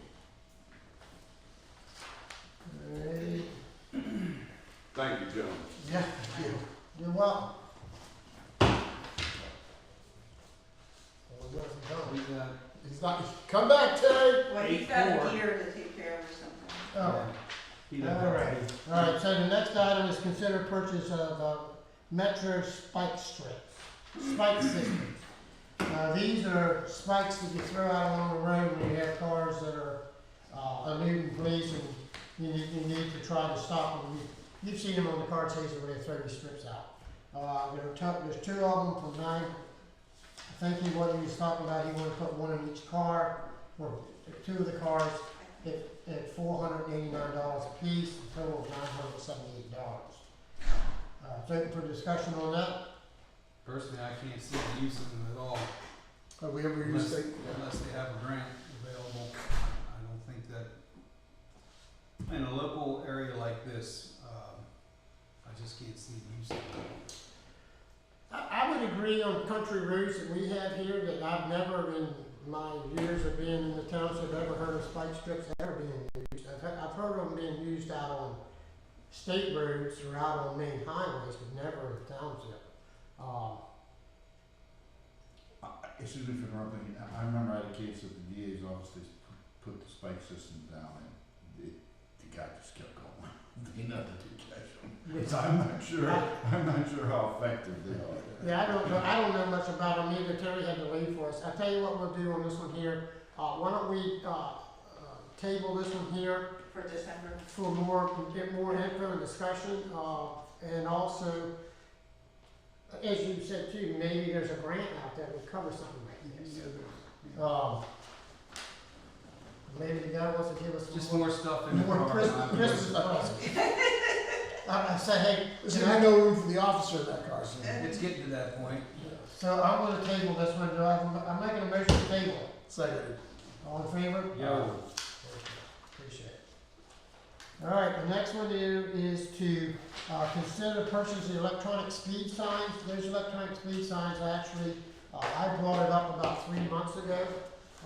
Speaker 4: Alright.
Speaker 2: Thank you, gentlemen.
Speaker 9: Yeah, thank you.
Speaker 4: You're welcome. Oh, he wasn't done.
Speaker 1: We got,
Speaker 9: He's not, come back, Terry!
Speaker 3: Well, he's got
Speaker 1: 8-4.
Speaker 3: a gear to take care of or something.
Speaker 4: Oh.
Speaker 1: he done
Speaker 4: All right. All right, so the next item is consider purchase of Metro spike strips, spike systems. These are spikes that you throw out along the road when you have cars that are eluding police and you need to try to stop them. You've seen them on the car chaser where they throw these strips out. There's 2 of them for 9. I think what he was talking about, he wanted to put 1 in each car, or 2 of the cars at $489 a piece, a total of $978. So open for discussion on that.
Speaker 1: personally, I can't see the use of them at all,
Speaker 9: Have we ever
Speaker 1: unless,
Speaker 9: used it?
Speaker 1: unless they have a grant available. I don't think that, in a local area like this, I just can't see the use of them.
Speaker 4: I would agree on country routes that we have here that I've never in my years of being in the township ever heard of spike strips ever being used. I've heard of them being used out on state roads or out on main highways, but never in the township.
Speaker 7: Excuse me for interrupting, I remember I had a case at the DA's office, they put the spike system down and the guy just kept going. They nothing to catch him. So I'm not sure how effective they are.
Speaker 4: Yeah, I don't know much about them either. Terry had to leave for us. I'll tell you what we'll do on this one here. Why don't we, table this one here
Speaker 3: For December.
Speaker 4: for get more info and discussion, and also, as you said too, maybe there's a grant out there that would cover something like this. Maybe the guy wants to give us
Speaker 1: Just
Speaker 4: some
Speaker 1: more stuff in the
Speaker 4: more
Speaker 1: car.
Speaker 4: Christmas presents. I say, hey,
Speaker 9: There's
Speaker 4: can
Speaker 9: gonna
Speaker 4: I
Speaker 9: be no room for the officer in that car, so.
Speaker 1: It's getting to that point.
Speaker 4: so I'm gonna table this one. I'm making a motion to table it.
Speaker 9: Second.
Speaker 4: All in favor?
Speaker 1: Yo.
Speaker 4: Appreciate it. All right, the next one is to consider purchasing electronic speed signs. Those electronic speed signs, actually, I brought it up about 3 months ago,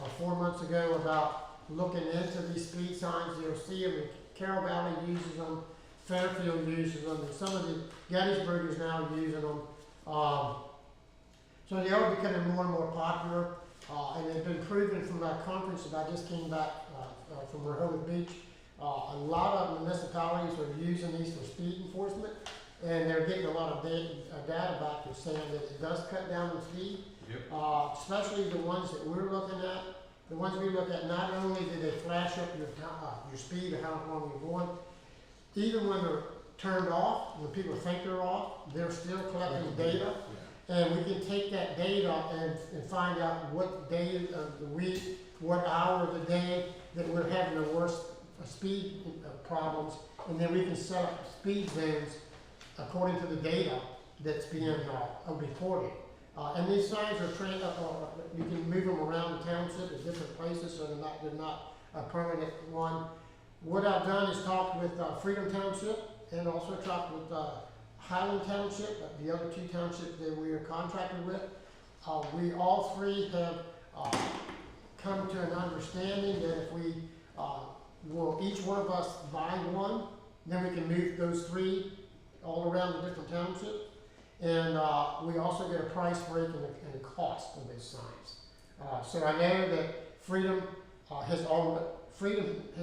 Speaker 4: or 4 months ago, about looking into these speed signs. You'll see them, Carroll Valley uses them, Fairfield uses them, and some of the Gettysburg is now using them. So they are becoming more and more popular, and they've been proven from that conference that I just came back from Rehoboth Beach. A lot of municipalities are using these for speed enforcement, and they're getting a lot of data back that's saying that it does cut down on speed.
Speaker 1: Yep.
Speaker 4: Especially the ones that we're looking at. The ones we look at, not only do they flash up your speed or how long you're going, even when they're turned off, when people think they're off, they're still collecting data. And we can take that data and find out what day of the week, what hour of the day that we're having the worst speed problems, and then we can set up speed zones according to the data that's being reported. And these signs are you can move them around the township at different places, so they're not a permanent one. What I've done is talked with Freedom Township and also talked with Highland Township, the other 2 townships that we are contracted with. We all 3 have come to an understanding that if we will each one of us buy one, then we can move those 3 all around the different townships. And we also get a price break and a cost of those signs. So I know that Freedom has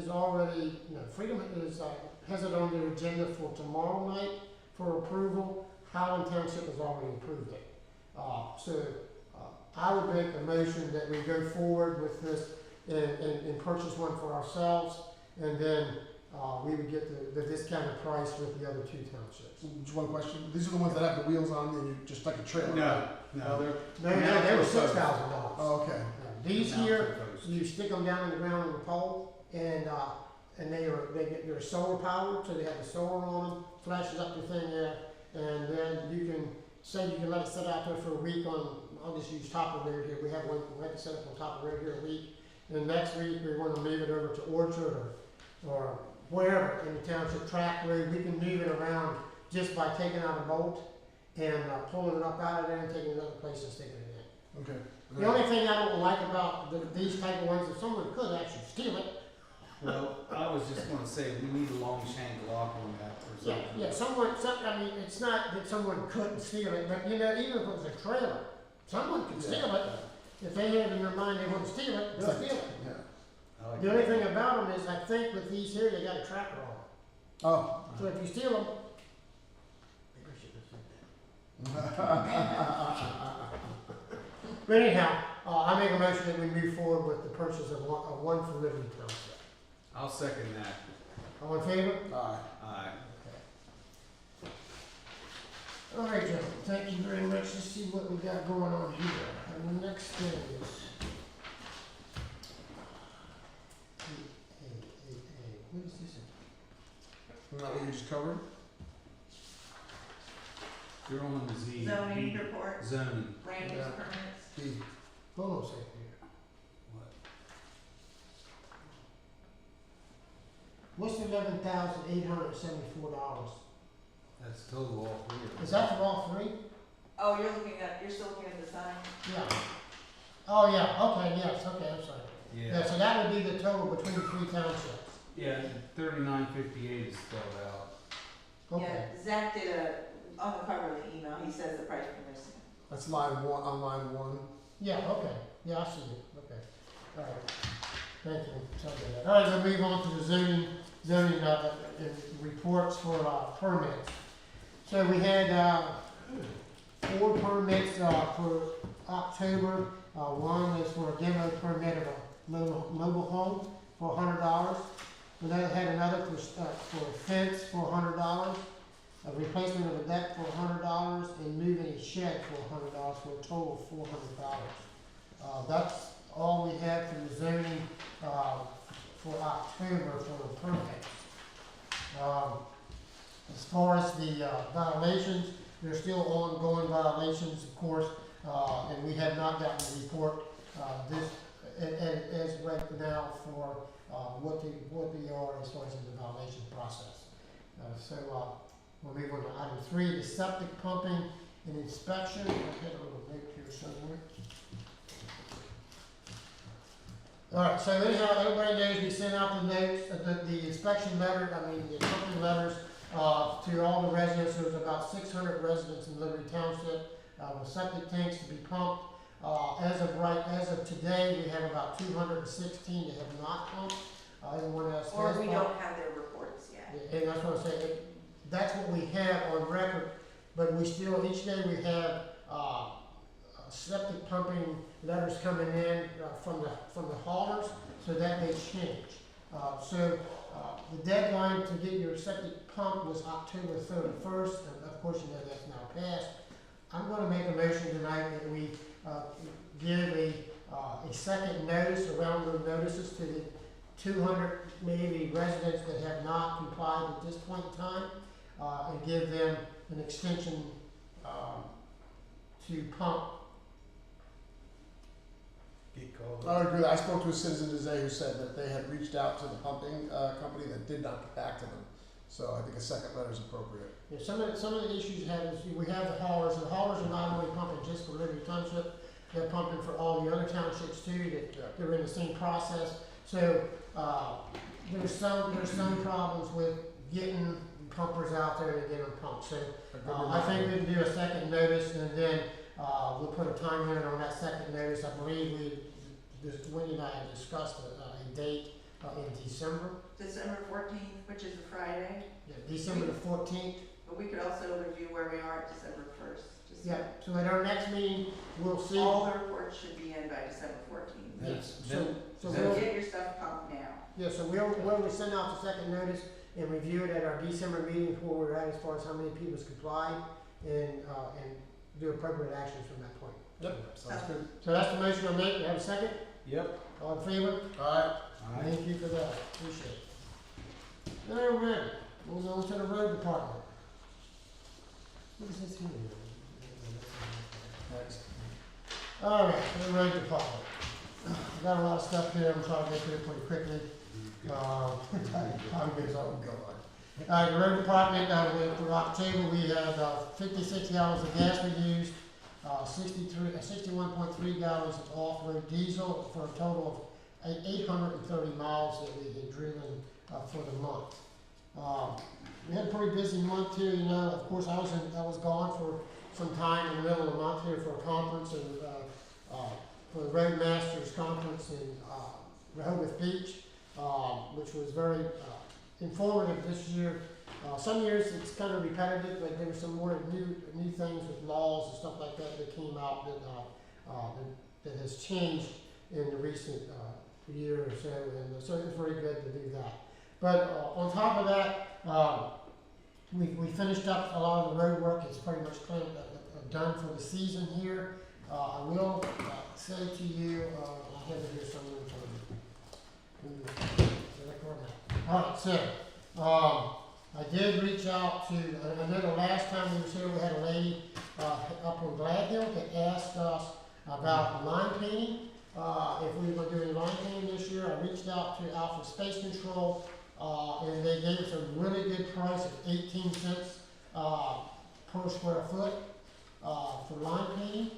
Speaker 4: already, has it on their agenda for tomorrow night for approval. Howland Township has already approved it. I would make a motion that we go forward with this and purchase one for ourselves, and then, we would get the discounted price with the other two townships.
Speaker 9: Just one question, these are the ones that have the wheels on, and you just like a trailer?
Speaker 1: No, no, they're.
Speaker 4: No, they were $6,000.
Speaker 9: Oh, okay.
Speaker 4: These
Speaker 1: Now
Speaker 4: here,
Speaker 1: proposed.
Speaker 4: you stick them down in the ground on the pole, and they're solar powered, so they have the solar on them, flashes up the thing there, and then you can let it sit out there for a week on, I'll just use Top of Road here, we had to set up on Top of Road here a week, and next week we want to move it over to Orchard or wherever in the township track road, we can move it around just by taking out a bolt and pulling it up out of there and taking it another place and sticking it in.
Speaker 9: Okay.
Speaker 4: The only thing I don't like about these type of ones, if someone could actually steal it,
Speaker 1: Well, I was just gonna say, we need a long shank lock on that or
Speaker 4: yeah,
Speaker 1: something.
Speaker 4: I mean, it's not that someone couldn't steal it, but even if it was a trailer, someone could steal it. If they had in their mind they wouldn't steal it, they'll steal it.
Speaker 9: Yeah.
Speaker 1: I like
Speaker 4: The only
Speaker 1: that.
Speaker 4: thing about them is, I think with these here, they got a tracker on them.
Speaker 9: Oh.
Speaker 4: So if you steal them, maybe I shouldn't have said that. But anyhow, I make a motion that we move forward with the purchase of one for Liberty Township.
Speaker 1: I'll second that.
Speaker 4: All in favor?
Speaker 9: Aye.
Speaker 1: Aye.
Speaker 4: All right, Joe, thank you very much. Let's see what we got going on here. And the next thing is. What is this?
Speaker 9: Isn't that what you just covered?
Speaker 1: You're on the Z.
Speaker 3: Zoning report,
Speaker 1: Zoning.
Speaker 3: land use
Speaker 9: Yeah.
Speaker 3: permits.
Speaker 9: D.
Speaker 4: Hold on a second here.
Speaker 1: What?
Speaker 4: What's $11,874?
Speaker 1: That's total all three of them.
Speaker 4: Is that for all three?
Speaker 3: Oh, you're still looking at the sign?
Speaker 4: Yeah. Oh, yeah, okay, yes, okay, I'm sorry. Yeah,
Speaker 1: Yeah,
Speaker 4: so that would be the total between the three townships.
Speaker 1: yeah, 3958 is spelled out.
Speaker 4: Okay.
Speaker 3: Yeah, Zach did on the cover of the email, he says the price per missing.
Speaker 9: That's line one, on line one.
Speaker 4: Yeah, okay, yeah, I see it, okay. All right, thank you, sorry about that. All right, we'll move on to the zoning reports for permits. So we had 4 permits for October. One is for a demo permit of a mobile home for $100. We then had another for a fence for $100, a replacement of a deck for $100, and moving a shed for $100 for a total of $400. That's all we had for the zoning for October for the permits. As far as the violations, there's still ongoing violations, of course, and we have not gotten a report as right now for what they are as far as in the violation process. We'll move on to item 3, the septic pumping and inspection. I had a little note here somewhere. All right, so anyhow, everybody knows we sent out the notes, the inspection letter, the pumping letters to all the residents. There's about 600 residents in Liberty Township with septic tanks to be pumped. As of today, we have about 216 that have not pumped. Everyone else
Speaker 3: Or
Speaker 4: has
Speaker 3: we
Speaker 4: pumped.
Speaker 3: don't have their reports yet.
Speaker 4: And that's what I'm saying, that's what we have on record, but we still, each day we have, septic pumping letters coming in, from the haulers, so that may change. The deadline to get your septic pump was October 31st, and of course you know that's now passed. I'm gonna make a motion tonight that we, give a second notice, a round of notices to the 200 maybe residents that have not complied at this point in time, and give them an extension to pump.
Speaker 1: Get called.
Speaker 9: I would agree. I spoke to a citizen today who said that they had reached out to the pumping company that did not get back to them. So I think a second letter is appropriate.
Speaker 4: Yeah, some of the issues you have is we have the haulers, and the haulers are not only pumping just for Liberty Township, they're pumping for all the other townships too, that they're in the same process. So, there's some problems with getting pumpers out there and getting them pumped. So, I think we can do a second notice, and then, we'll put a time limit on that second notice. I believe Wendy and I had discussed a date, in December.
Speaker 3: December 14th, which is a Friday.
Speaker 4: Yeah, December the 14th.
Speaker 3: But we could also review where we are at December first, just.
Speaker 4: Yeah, so at our next meeting, we'll see.
Speaker 3: All the reports should be in by December 14th.
Speaker 4: Yes,
Speaker 1: Then-
Speaker 4: so
Speaker 3: So
Speaker 4: we'll,
Speaker 3: get your stuff pumped now.
Speaker 4: yeah, so we'll send out the second notice and review it at our December meeting where we're at as far as how many people's complied and do appropriate actions from that point.
Speaker 9: Yep, sounds good.
Speaker 4: So that's the motion I make. You have a second?
Speaker 1: Yep.
Speaker 4: All in favor?
Speaker 9: Alright,
Speaker 4: Thank you for that. Appreciate it. All right, moving on to the road department. What is this here?
Speaker 9: next.
Speaker 4: All right, for the road department. I got a lot of stuff here. I'm trying to get through it pretty quickly. Time goes on, go on. All right, the road department, for October, we had 56 gallons of gas we used, 61.3 gallons of off-road diesel for a total of 830 miles that we had driven for the month. We had a pretty busy month here, you know. Of course, I was gone for some time in the middle of the month here for a conference and for the Roadmasters Conference in Rehoboth Beach, which was very informative this year. Some years it's kind of repetitive, but there were some more new things with laws and stuff like that that came out that has changed in the recent year or so, and so it was very good to do that. But on top of that, we finished up a lot of the road work. It's pretty much done for the season here. I will say to you, I have it here somewhere for you. All right, so I did reach out to. I know the last time we was here, we had a lady up on Glad Hill that asked us about line painting. If we were going to do any line painting this year, I reached out to Alpha Space Control, and they gave us a really good price of 18 cents per square foot for line painting.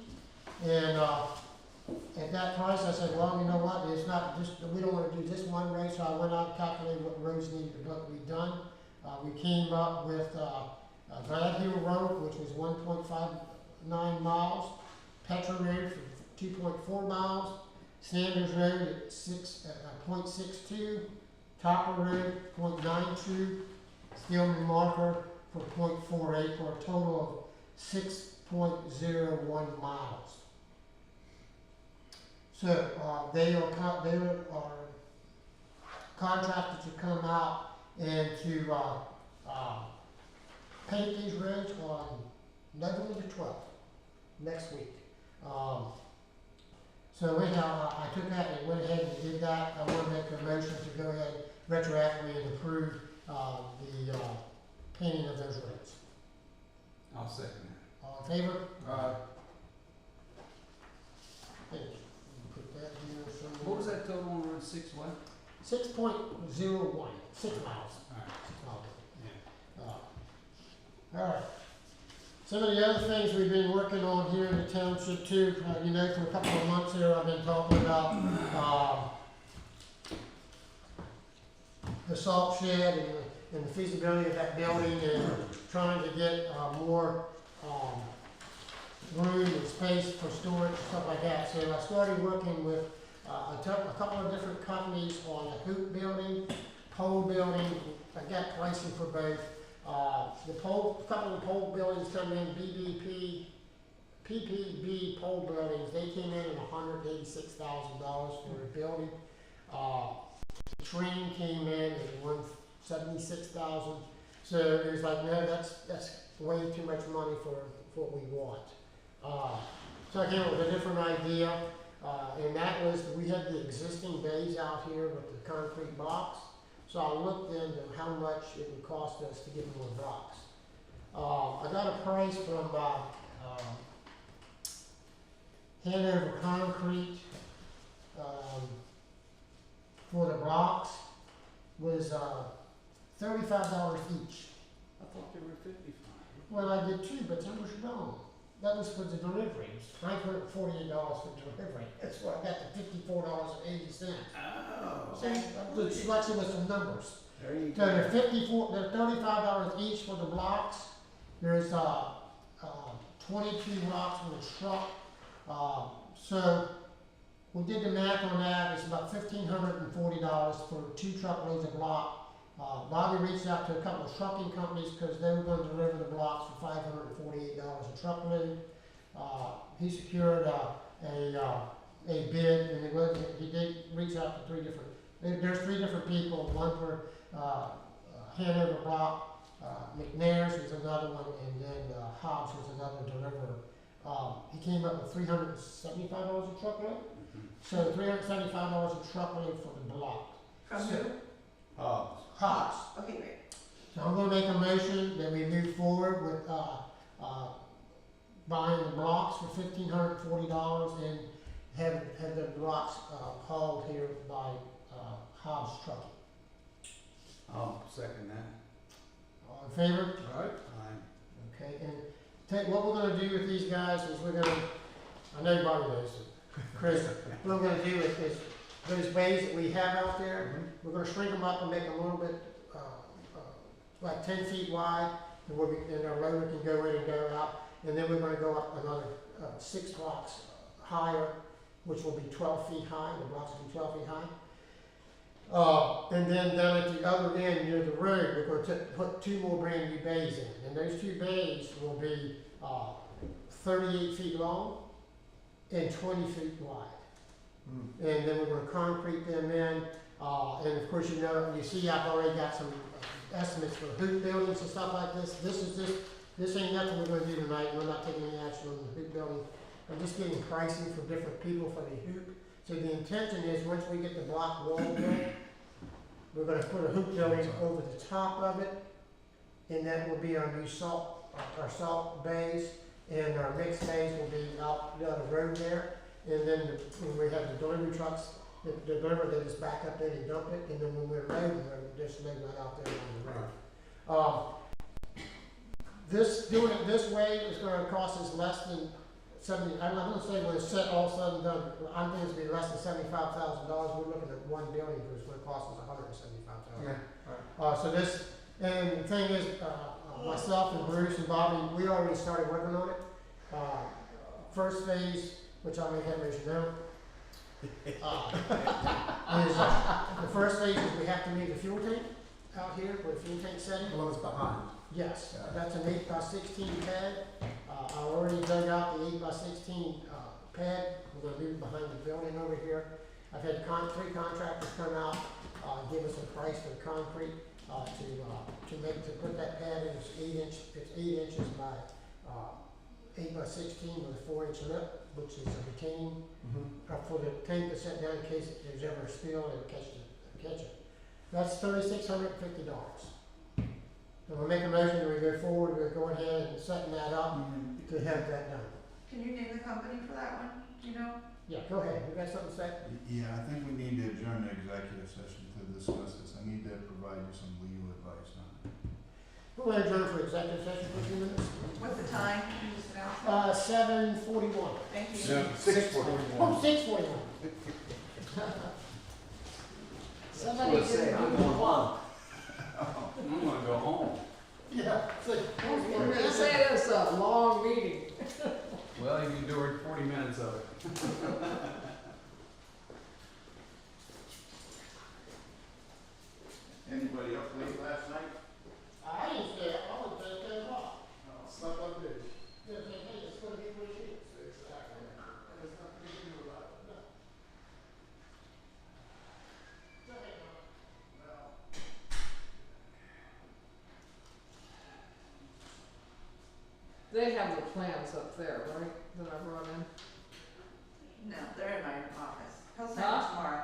Speaker 4: And at that price, I said, well, you know what, it's not just, we don't want to do just one road, so I went out and calculated what roads needed to be done. We came up with Glad Hill Road, which was 1.59 miles, Petra Road for 2.4 miles, Sanders Road at 0.62, Topper Road 0.92, Stillman Marker for 0.48, for a total of 6.01 miles. So they are contracted to come out and to paint these roads on November the 12th, next week. So anyhow, I took that and went ahead and did that. I want to make a motion to go ahead retroactively and approve the painting of those roads.
Speaker 1: I'll second that.
Speaker 4: All in favor? Thank you. Put that here somewhere.
Speaker 1: What was that total on Road 6, what?
Speaker 4: 6.01, 6 miles.
Speaker 1: Alright.
Speaker 4: 6 miles.
Speaker 1: Yeah.
Speaker 4: All right. Some of the other things we've been working on here in the township too, you know, for a couple of months here, I've been talking about the salt shed and the feasibility of that building and trying to get more room and space for storage and stuff like that. So I started working with a couple of different companies on the hoop building, pole building. I got pricing for both. Couple of pole buildings come in, PPB pole buildings, they came in at $186,000 for a building. The train came in at $176,000. So it was like, no, that's way too much money for what we want. So I came up with a different idea, and that was, we had the existing bays out here with the concrete box. So I looked into how much it would cost us to get more blocks. I got a price from Hanover Concrete for the blocks was $35 each.
Speaker 1: I thought they were 55.
Speaker 4: Well, I did too, but that was wrong. That was for the delivery. $948 for delivery. That's why I got the $54.80.
Speaker 1: Oh.
Speaker 4: See, I'm just flexing with some numbers.
Speaker 1: There you
Speaker 4: So
Speaker 1: go.
Speaker 4: they're $35 each for the blocks. There's 22 rocks in the truck. So we did the math on that. It's about $1,540 for 2 truckloads of block Bobby reached out to a couple of trucking companies because they were gonna deliver the blocks for $548 a truckload. He secured a bid, and he did reach out to there's three different people, one for Hanover Block, McNair's was another one, and then Hobbs was another deliverer. He came up with $375 a truckload, so $375 a truckload for the block.
Speaker 3: From who?
Speaker 4: Hobbs.
Speaker 3: Okay, great.
Speaker 4: So I'm gonna make a motion that we move forward with, buying the blocks for $1,540 and have the blocks, hauled here by, Hobbs Trucking.
Speaker 1: I'll second that.
Speaker 4: All in favor?
Speaker 2: Alright,
Speaker 1: Aye.
Speaker 4: Okay, and what we're gonna do with these guys is we're gonna, I know Bobby knows it, Chris, what we're gonna do is those bays that we have out there, we're gonna shrink them up and make them a little bit, like 10 feet wide, and our loader can go in and go out, and then we're gonna go up another 6 blocks higher, which will be 12 feet high, the blocks will be 12 feet high. And then down at the other end near the road, we're going to put 2 more brand new bays in. And those 2 bays will be 38 feet long and 20 feet wide. And then we're going to concrete them in. And of course, you see I've already got some estimates for hoop buildings and stuff like this. This ain't nothing we're going to do tonight. We're not taking any action on the hoop building. I'm just getting pricing for different people for the hoop. So the intention is, once we get the block wall built, we're gonna put a hoop building over the top of it, and that will be our new our salt bays, and our mixed bays will be out down the road there. And then when we have the delivery trucks that deliver, they just back up there and dump it, and then when we're loading, we're just loading it out there on the road. Doing it this way is gonna cost us less than I'm not gonna say when it's all said and done, I'm thinking it's gonna be less than $75,000. We're looking at one building, which is gonna cost us $175,000. So this, and the thing is, myself and Bruce and Bobby, we already started working on it. First phase, which I'll make that motion now, is, the first phase is we have to leave the fuel tank out here where the fuel tank's setting.
Speaker 9: The one's behind.
Speaker 4: Yes, that's an 8x16 pad. I already dug out the 8x16 pad. We're gonna leave it behind the building over here. I've had 3 contractors come out, give us a price for the concrete, to put that pad in. It's 8 inches by 8x16 with a 4-inch lip, which is a retaining, for the tank to set down in case there's ever a spill and catch it. That's $3,650. So we'll make a motion that we go forward, we'll go ahead and setting that up to have that done.
Speaker 3: Can you name the company for that one? Do you know?
Speaker 4: Yeah, go ahead, you got something to say?
Speaker 7: Yeah, I think we need to adjourn the executive session to discuss this. I need to provide you some legal advice on it.
Speaker 4: We're gonna adjourn for executive session for a few minutes.
Speaker 3: What's the time? Can you just announce it?
Speaker 4: 7:41.
Speaker 3: Thank you.
Speaker 5: 6:41.
Speaker 4: Oh, 6:41.
Speaker 6: Somebody didn't do the block.
Speaker 1: I'm gonna go home.
Speaker 4: Yeah,
Speaker 6: We're gonna say this a long meeting.
Speaker 1: Well, you endured 40 minutes of it.
Speaker 7: Anybody up late last night?
Speaker 4: I didn't say it, I was just 10 o'clock.
Speaker 9: Stuff like this.
Speaker 4: Hey, it's gonna be what it is.
Speaker 9: Exactly.
Speaker 4: And there's nothing we can do about it. No. Go ahead, Tom.
Speaker 6: They have the plans up there, right, that I brought in?
Speaker 3: No, they're in my office. He'll sign
Speaker 6: Huh?
Speaker 3: it tomorrow.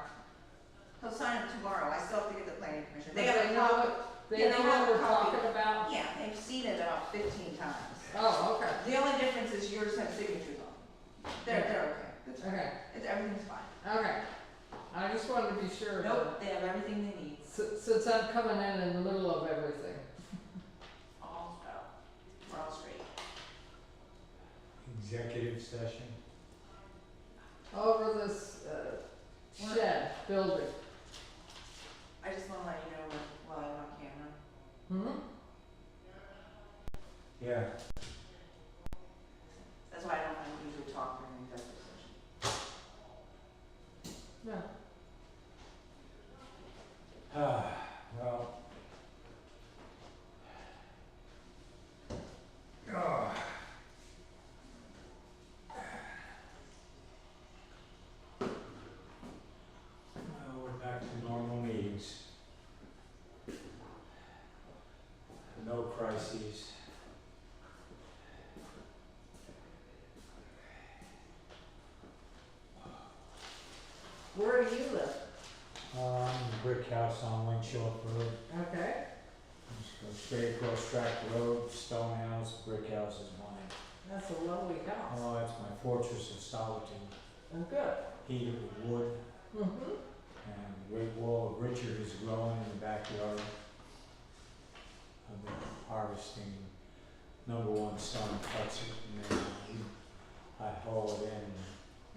Speaker 3: He'll sign it tomorrow. I still have to get the planning commission. They
Speaker 6: But
Speaker 3: have a
Speaker 6: know
Speaker 3: copy.
Speaker 6: what, they
Speaker 3: Yeah,
Speaker 6: know
Speaker 3: they
Speaker 6: what
Speaker 3: have a
Speaker 6: we're
Speaker 3: copy.
Speaker 6: talking about?
Speaker 3: Yeah, they've seen it about 15 times.
Speaker 6: Oh, okay,
Speaker 3: The only difference is yours have signatures on them. They're okay. It's fine.
Speaker 6: okay,
Speaker 3: Everything's fine.
Speaker 6: okay. I just wanted to be sure that,
Speaker 3: Nope, they have everything they need.
Speaker 6: since I'm coming in the middle of everything.
Speaker 3: All out. We're all straight.
Speaker 5: Executive session.
Speaker 6: Over this, shed, building.
Speaker 3: I just wanna let you know while I'm on camera.
Speaker 6: Hmm?
Speaker 5: Yeah.
Speaker 3: That's why I don't usually talk during the executive session.
Speaker 6: Yeah.
Speaker 5: Well, crises.
Speaker 6: Where do you live?
Speaker 5: Brick house on Winshore Road.
Speaker 6: Okay,
Speaker 5: Just go straight across Track Road, stone house, brick house is mine.
Speaker 6: that's a lovely house.
Speaker 5: Oh, it's my fortress of solitude.
Speaker 6: And good.
Speaker 5: Heated with wood,
Speaker 6: Mm-hmm.
Speaker 5: and the great wall of Richard is growing in the backyard. I've been harvesting #1 stone, cuts it, and then I haul it in,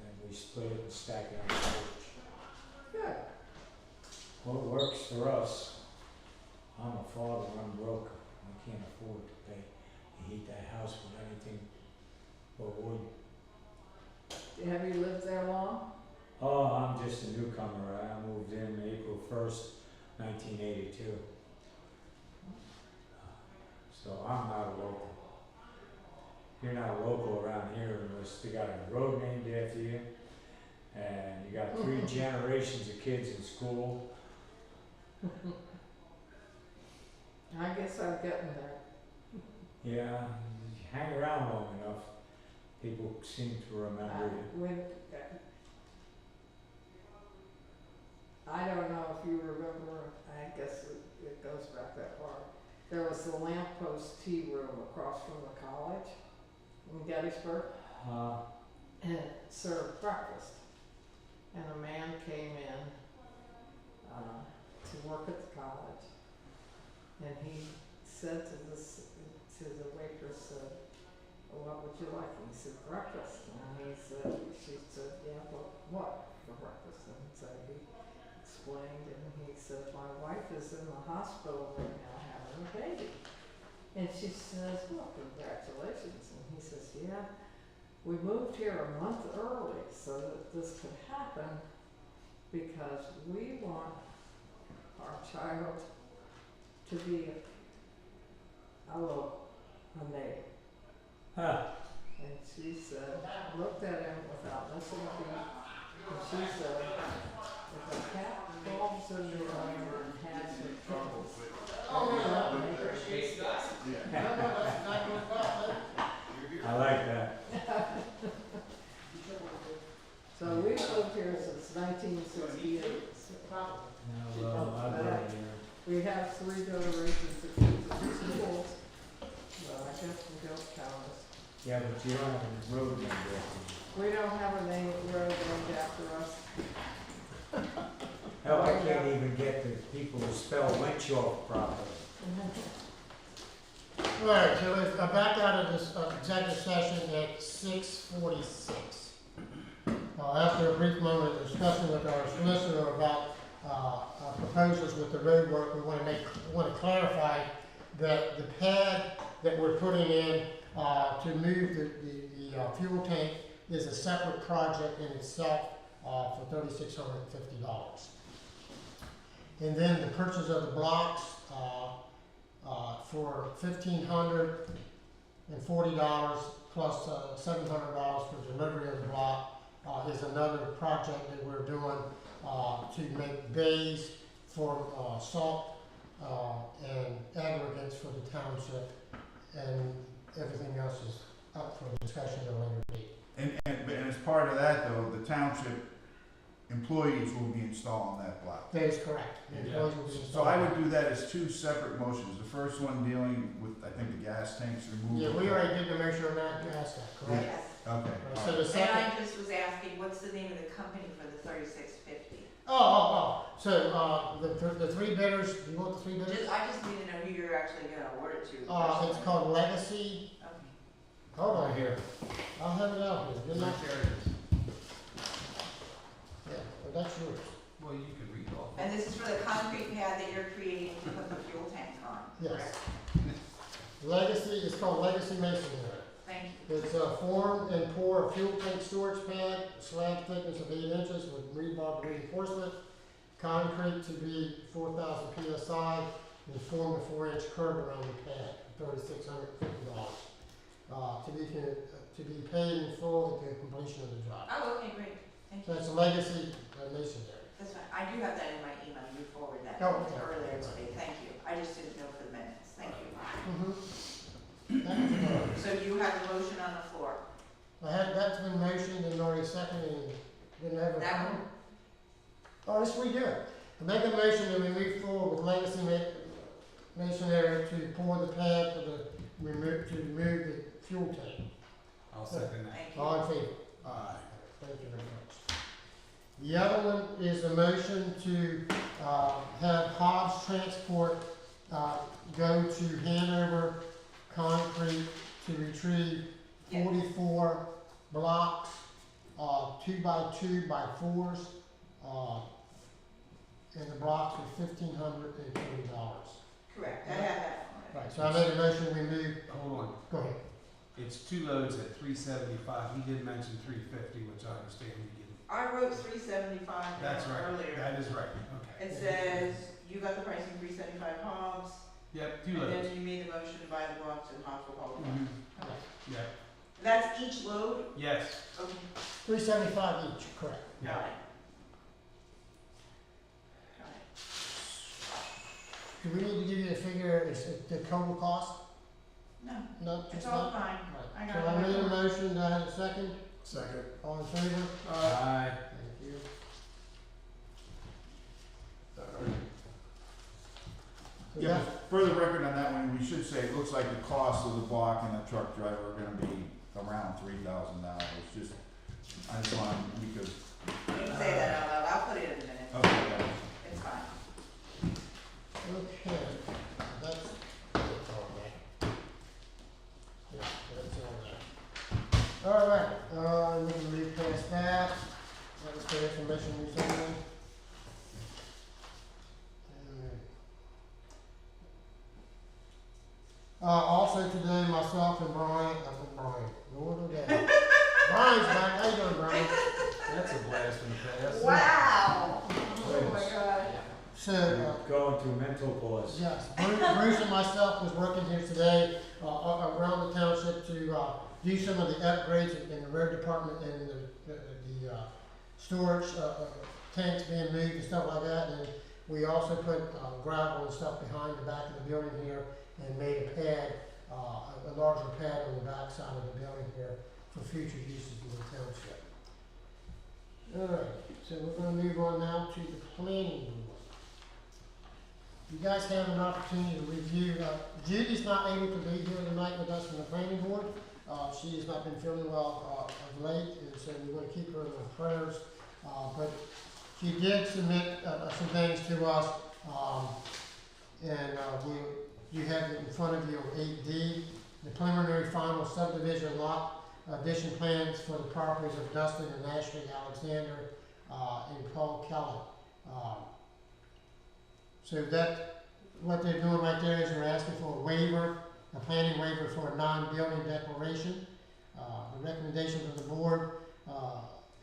Speaker 5: and we split it and stack it on the porch.
Speaker 6: Good.
Speaker 5: Well, it works for us. I'm a father, I'm broke, I can't afford to pay to heat that house with anything but wood.
Speaker 6: Have you lived there long?
Speaker 5: Oh, I'm just a newcomer. I moved in April 1st, 1982. So I'm not a local. You're not a local around here unless you got a road named after you, and you got 3 generations of kids in school.
Speaker 6: I guess I'm getting there.
Speaker 5: Yeah, you hang around long enough, people seem to remember you.
Speaker 6: I don't know if you remember, I guess it goes back that far. There was the lamppost tea room across from the college in Gettysburg, and it served breakfast. And a man came in to work at the college, and he said to the waitress, "What would you like?" And he said, "Breakfast." And she said, "Yeah, but what for breakfast?" And so he explained, and he said, "My wife is in the hospital right now having a baby." And she says, "Well, congratulations." And he says, "Yeah, we moved here a month early so that this could happen because we want our child to be a neighbor."
Speaker 5: Huh.
Speaker 6: And she said, looked at him without missing a beat, and she said, "If a cat falls in the oven and has some troubles,
Speaker 5: I like that.
Speaker 6: So we've lived here since 1968.
Speaker 5: No, well, I've been here.
Speaker 6: We have 3 generations of kids in schools, but I guess we don't count us.
Speaker 5: Yeah, but you don't have a road named after
Speaker 6: We don't have a road named after us.
Speaker 5: you. Hell, I can't even get the people to spell Winchell properly.
Speaker 4: All right, so let's back out of this executive session at 6:46. After a brief moment of discussion with our solicitor about our proposals with the road work, we want to clarify that the pad that we're putting in to move the fuel tank is a separate project in itself for $3,650. And then the purchase of the blocks for $1,540 plus $700 for delivery of the block is another project that we're doing to make bays for salt and aggregates for the township, and everything else is up for discussion at a later date.
Speaker 7: And as part of that though, the township employees will be installing that block.
Speaker 4: That is correct. The employees will be
Speaker 7: So
Speaker 4: installed.
Speaker 7: I would do that as 2 separate motions. The first one dealing with, I think, the gas tanks removed.
Speaker 4: Yeah, we already did the measure on that, yes, correct.
Speaker 3: Yes.
Speaker 7: Okay.
Speaker 4: So the
Speaker 3: And
Speaker 4: second,
Speaker 3: I just was asking, what's the name of the company for the 3650?
Speaker 4: so, the 3 bidders, do you want the 3 bidders?
Speaker 3: I just need to know who you're actually gonna award it to.
Speaker 4: It's called Legacy,
Speaker 3: Okay.
Speaker 4: hold on,
Speaker 1: Right here.
Speaker 4: I'll have it out here, good luck.
Speaker 1: There it is.
Speaker 4: Yeah, well, that's yours,
Speaker 1: Well, you can read all.
Speaker 3: And this is for the concrete pad that you're creating to put the fuel tank on,
Speaker 4: yes.
Speaker 3: correct?
Speaker 4: Legacy, it's called Legacy Masonry.
Speaker 3: Thank you.
Speaker 4: It's a form and pour fuel tank storage pad, slab thickness of 8 inches with rebar reinforcement, concrete to be 4,000 PSI, and form a 4-inch curb around the pad, $3,650. To be paid in full at the completion of the job.
Speaker 3: Oh, okay, great. Thank
Speaker 4: So
Speaker 3: you.
Speaker 4: it's Legacy Masonry.
Speaker 3: That's fine. I do have that in my email. You forwarded that
Speaker 4: Oh, okay.
Speaker 3: earlier today. Thank you. I just didn't know for the minutes. Thank you.
Speaker 4: Mm-hmm.
Speaker 3: So you have a motion on the floor.
Speaker 4: That's been motioned and already seconded and didn't have a.
Speaker 3: That one?
Speaker 4: Oh, let's redo it. I make a motion that we move forward with Legacy Masonry to pour the pad to remove the fuel tank.
Speaker 1: I'll second that.
Speaker 3: Thank you.
Speaker 4: All in favor?
Speaker 9: Aye.
Speaker 4: Thank you very much. The other one is a motion to, have Hobbs Transport, go to Hanover Concrete to retrieve
Speaker 3: Yes.
Speaker 4: 44 blocks, 2x2x4s, and the blocks are $1,520.
Speaker 3: Correct, I have that one.
Speaker 4: Right, so I made a motion, we move,
Speaker 1: Hold on.
Speaker 4: go ahead.
Speaker 1: It's 2 loads at 375. He did mention 350, which I understand he didn't.
Speaker 3: I wrote 375
Speaker 1: That's right.
Speaker 3: earlier.
Speaker 1: That is right. Okay.
Speaker 3: It says, you got the pricing 375 Hobbs,
Speaker 1: Yep, 2
Speaker 3: and
Speaker 1: loads.
Speaker 3: then you made the motion to buy the blocks and Hobbs will haul them.
Speaker 1: Mhm. Yep.
Speaker 3: That's each load?
Speaker 1: Yes.
Speaker 3: Okay.
Speaker 4: 375 each, correct.
Speaker 1: Yeah.
Speaker 3: Got it. Got it.
Speaker 4: Do we need to give you the figure, is it the total cost?
Speaker 3: No,
Speaker 4: No,
Speaker 3: it's
Speaker 4: just
Speaker 3: all
Speaker 4: not?
Speaker 3: fine. I
Speaker 4: Right.
Speaker 3: got
Speaker 4: So
Speaker 3: it.
Speaker 4: I made a motion, do I have a second?
Speaker 9: Second.
Speaker 4: All in favor?
Speaker 1: Aye.
Speaker 4: Thank you. So
Speaker 7: Yeah,
Speaker 4: that-
Speaker 7: but for the record on that one, we should say, it looks like the cost of the block and the truck driver are gonna be around $3,000, just, I just want, because,
Speaker 3: You can say that out loud, I'll put it in a minute.
Speaker 7: okay,
Speaker 3: It's fine.
Speaker 4: Okay, that's all that. Yeah, that's all that. All right, we can move past that. That was for information use only. Also today, myself and Brian, Lord of God. Brian's back, how you doing, Brian?
Speaker 1: That's a blast from the past.
Speaker 3: Wow! Oh my god.
Speaker 4: So,
Speaker 5: Going through mental pause.
Speaker 4: yes, Bruce and myself was working here today, around the township to, do some of the upgrades in the road department and the storage, tanks being moved and stuff like that. And we also put, gravel and stuff behind the back of the building here and made a pad, a larger pad on the back side of the building here for future uses in the township. Alright, so we're gonna move on now to the planning board. You guys have an opportunity to review, Judy's not able to be here tonight with us from the planning board. She has not been feeling well, of late, and so we want to keep her in our prayers. But she did submit, some things to us, and, you have it in front of you on 8D, the preliminary final subdivision lot addition plans for the properties of Dustin and Ashley Alexander, and Paul Kelly. So that, what they're doing right there is they're asking for a waiver, a planning waiver for a non-building declaration. The recommendation of the board,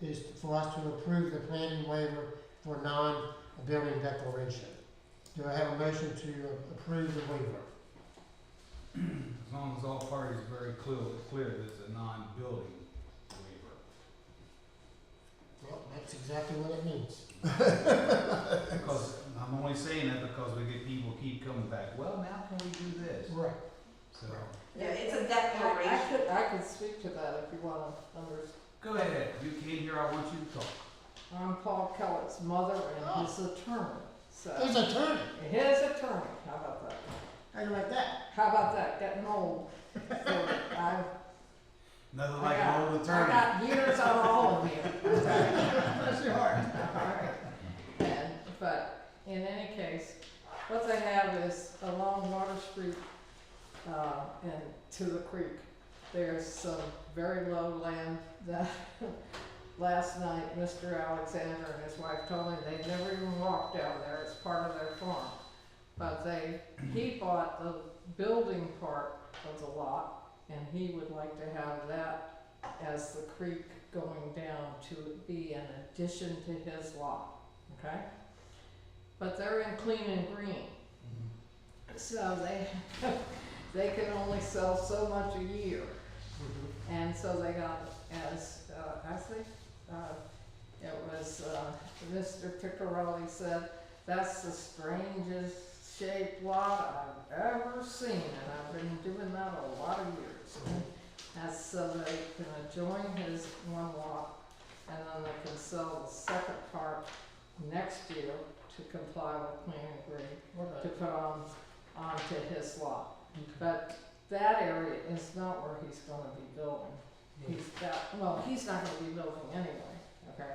Speaker 4: is for us to approve the planning waiver for non-building declaration. Do I have a motion to approve the waiver?
Speaker 1: As long as all parties are very clear there's a non-building waiver.
Speaker 4: Well, that's exactly what it means.
Speaker 1: Because, I'm only saying that because we get people keep coming back, well, now can we do this?
Speaker 4: Right.
Speaker 1: So,
Speaker 3: Yeah, it's a declaration.
Speaker 6: I could speak to that if you wanna understand.
Speaker 1: go ahead, you came here, I want you to talk.
Speaker 6: I'm Paul Kellett's mother and his attorney, so.
Speaker 4: His attorney,
Speaker 6: His attorney, how about that?
Speaker 4: how do you like that?
Speaker 6: How about that, getting old? So I
Speaker 1: Nothing like an old attorney.
Speaker 6: I got years on all of you.
Speaker 4: Bless your heart.
Speaker 6: Alright. And, but in any case, what they have is along Water Street, and to the creek, there's some very low land that last night Mr. Alexander and his wife told me they'd never even walked down there, it's part of their farm. But he bought the building part of the lot, and he would like to have that as the creek going down to be an addition to his lot, okay? But they're in clean and green, so they can only sell so much a year. And so they got, as, I think, it was, Mr. Piccarelli said, that's the strangest shaped lot I've ever seen, and I've been doing that a lot of years. And so they can adjoin his one lot, and then they can sell the second part next year to comply with plan and grade, to put onto his lot. But that area is not where he's gonna be building. He's not gonna be building anyway, okay?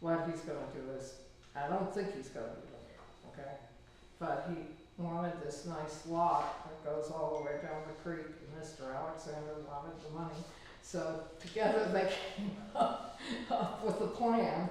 Speaker 6: What he's gonna do is, I don't think he's gonna be building, okay? But he wanted this nice lot that goes all the way down the creek, and Mr. Alexander wanted the money. So together they came up with a plan,